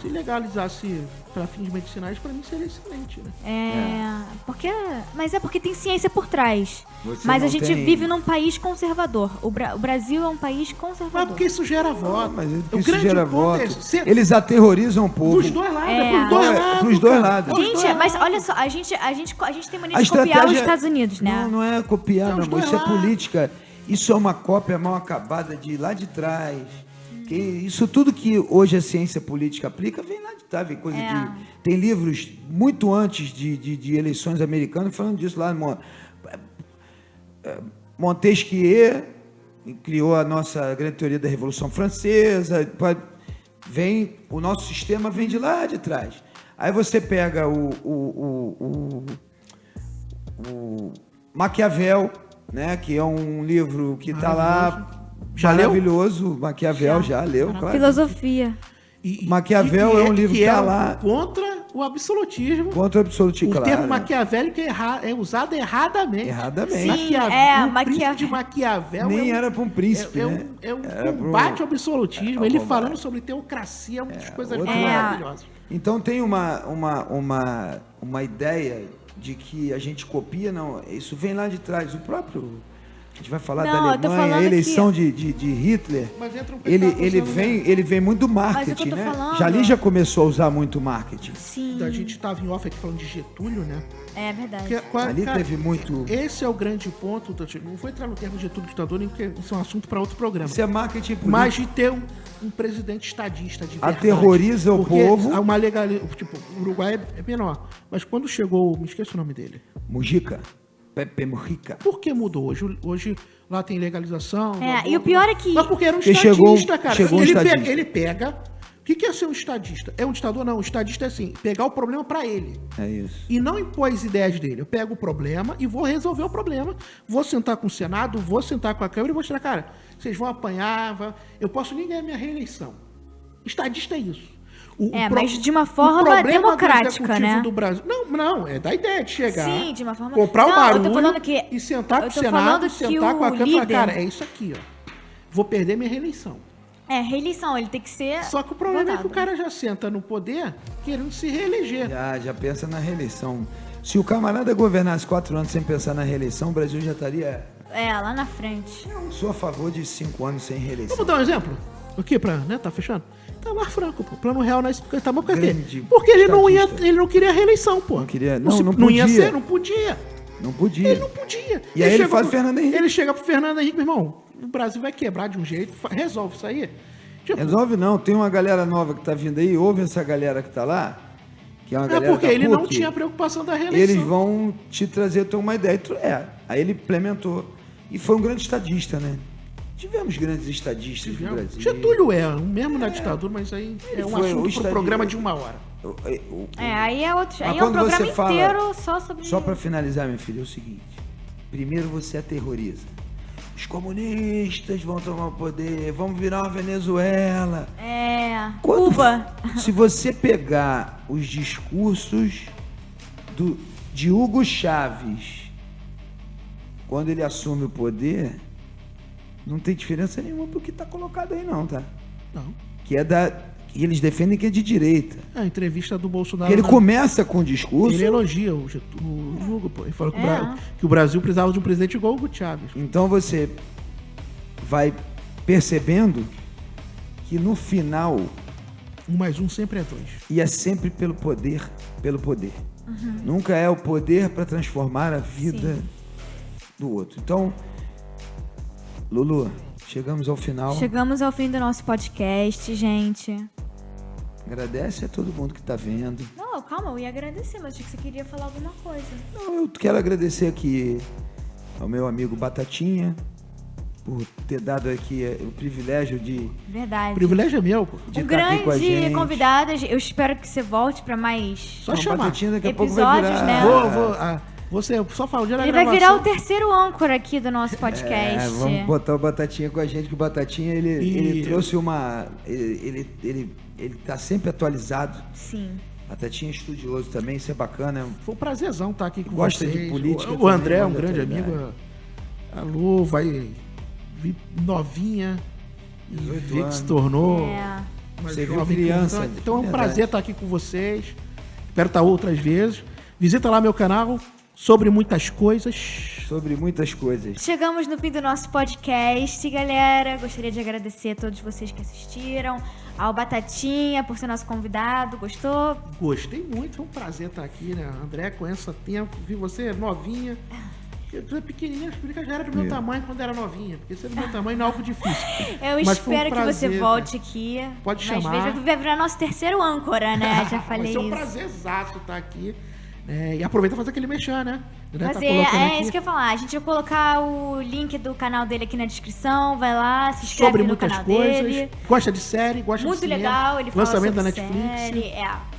Se legalizasse para fins medicinais, para mim seria excelente, né? Porque tem ciência por trás. Mas a gente vive num país conservador. O Brasil é um país conservador. Mas porque isso gera voto. Isso gera voto. Eles aterrorizam o povo. Dos dois lados. Pros dois lados. Gente, mas olha só, a gente tem mania de copiar os Estados Unidos, né? Não é copiar, meu amor. Isso é política. Isso é uma cópia mal acabada de lá de trás. Que isso tudo que hoje a ciência política aplica vem lá de trás, vem coisa de... Tem livros muito antes de eleições americanas falando disso lá. Montesquieu criou a nossa grande teoria da Revolução Francesa. O nosso sistema vem de lá de trás. Aí você pega o Maquiavel, né, que é um livro que está lá... Maravilhoso, Maquiavel já leu, claro. Filosofia. Maquiavel é um livro que está lá... Contra o absolutismo. Contra o absolutismo, claro. O termo maquiavélico é usado erradamente. Erradamente. Príncipe de Maquiavel... Nem era para um príncipe, né? É um combate ao absolutismo. Ele falando sobre teocracia, muitas coisas maravilhosas. Então tem uma ideia de que a gente copia, não. Isso vem lá de trás. O próprio... A gente vai falar da Alemanha, a eleição de Hitler. Mas entra ele vem muito do marketing, né? Ali já começou a usar muito marketing. Sim. A gente estava em off aqui falando de Getúlio, né? É verdade. Ali teve muito... Esse é o grande ponto. Não vou entrar no termo de Getúlio ditador, porque isso é um assunto para outro programa. Isso é marketing político. Mas de ter um presidente estadista de verdade. Aterroriza o povo. Uma legalidade... Tipo, o Uruguai é menor. Mas quando chegou... Me esqueço o nome dele. Mujica. Pepe Mujica. Por que mudou? Hoje lá tem legalização. E o pior é que... Mas porque era um estadista, cara. Ele pega... O que é ser um estadista? É um ditador? Não. Um estadista é assim, pegar o problema pra ele. É isso. E não impor as ideias dele. Eu pego o problema e vou resolver o problema. Vou sentar com o Senado, vou sentar com a Câmara e vou mostrar, cara, vocês vão apanhar, eu posso nem ganhar minha reeleição. Estadista é isso. Mas de uma forma democrática, né? Do Brasil, não, é da ideia de chegar, sim, de uma forma... comprar o barulho e sentar com o Senado, sentar com a Câmara e falar, cara, é isso aqui, ó. Vou perder minha reeleição. Reeleição, ele tem que ser... Só que o problema é que o cara já senta no poder querendo se reeleger. Já pensa na reeleição. Se o camarada governasse 4 anos sem pensar na reeleição, o Brasil já estaria... lá na frente. Eu sou a favor de 5 anos sem reeleição. Vamos dar um exemplo? Aqui, tá fechando? Itamar Franco, pô. Plano Real na Itamar, porque ele não queria a reeleição, pô. Não queria, não podia. Não podia. Ele não podia. E aí ele faz o Fernando Henrique. Ele chega pro Fernando Henrique, meu irmão, o Brasil vai quebrar de um jeito, resolve isso aí. Resolve não, tem uma galera nova que tá vindo aí, ouve essa galera que tá lá, que é uma galera porque ele não tinha preocupação da reeleição. Eles vão te trazer uma ideia. Aí ele implementou. E foi um grande estadista, né? Tivemos grandes estadistas no Brasil. Getúlio mesmo na ditadura, mas aí é um assunto para um programa de 1 hora. Aí é outro. Aí é um programa inteiro só sobre... Só para finalizar, minha filha, é o seguinte. Primeiro você aterroriza. Os comunistas vão tomar o poder, vamos virar uma Venezuela. Cuba. Se você pegar os discursos de Hugo Chávez, quando ele assume o poder... Não tem diferença nenhuma pro que está colocado aí, não, tá? Não. Que eles defendem que é de direita. A entrevista do Bolsonaro... Ele começa com o discurso... Ele elogia o Hugo, pô. Ele falou que o Brasil precisava de um presidente igual o Hugo Chávez. Então você vai percebendo que no final... 1 mais 1 sempre é 2. E é sempre pelo poder. Uhum. Nunca é o poder para transformar a vida do outro. Então... Lulu, chegamos ao final. Chegamos ao fim do nosso podcast, gente. Agradece a todo mundo que está vendo. Não, calma, eu ia agradecer, mas achei que você queria falar alguma coisa. Não, eu quero agradecer aqui ao meu amigo Batatinha por ter dado aqui o privilégio de... Verdade. O privilégio é meu, pô. Um grande convidado. Eu espero que você volte para mais... Só chamar. Batatinha daqui a episódios, pouco vai virar... né? Você só fala o dia da gravação. Ele vai virar o terceiro âncora aqui do nosso podcast. Vamos botar o Batatinha com a gente, que o Batatinha, ele trouxe uma... Ele tá sempre atualizado. Sim. Batatinha é estudioso também, isso é bacana. Foi um prazerzão estar aqui com Gosta vocês. De política. O André é um grande amigo. A Lu vai vir novinha. 18 anos. Se tornou Você viu criança. Então é um prazer estar aqui com vocês. Espero estar outras vezes. Visita lá meu canal sobre muitas coisas. Sobre muitas coisas. Chegamos no fim do nosso podcast, galera. Gostaria de agradecer a todos vocês que assistiram. Ao Batatinha por ser nosso convidado. Gostou? Gostei muito. Foi um prazer estar aqui, né? André, conheço há tempo. Vi você novinha. Tu é pequenininha, explica, já era do meu tamanho quando era novinha. Porque ser do meu tamanho não é algo difícil. Eu espero que você volte aqui. Pode chamar. Mas vai virar nosso terceiro âncora, né? Já falei isso. Vai ser um prazerzaço estar aqui. E aproveita pra fazer aquele mexer, né? Isso que eu ia falar. A gente vai colocar o link do canal dele aqui na descrição. Vai lá, se inscreve sobre no muitas canal coisas. dele. Gosta de série, gosta muito de cinema. Muito legal, ele fala lançamento sobre da Netflix. Série.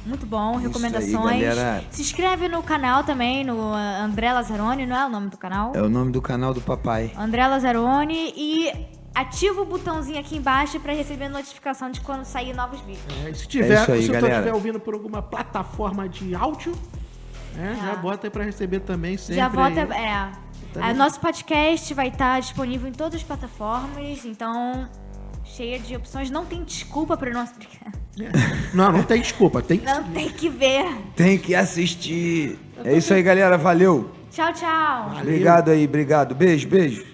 Muito bom, isso recomendações. aí, se inscreve no canal também, no André Lazzaroni, não é o nome do canal? É o nome do canal do papai. André Lazzaroni e ativa o botãozinho aqui embaixo para receber notificação de quando sair novos vídeos. Se tiver, isso aí, se você galera. estiver ouvindo por alguma plataforma de áudio, já bota aí para receber também sempre. Já bota, nosso podcast vai estar disponível em todas as plataformas, então cheia de opções, não tem desculpa para o nosso Não tem desculpa, tem que não tem que ver. Tem que assistir. É isso aí, galera, valeu. Tchau, tchau. Valeu. Obrigado aí, obrigado. Beijo, beijo.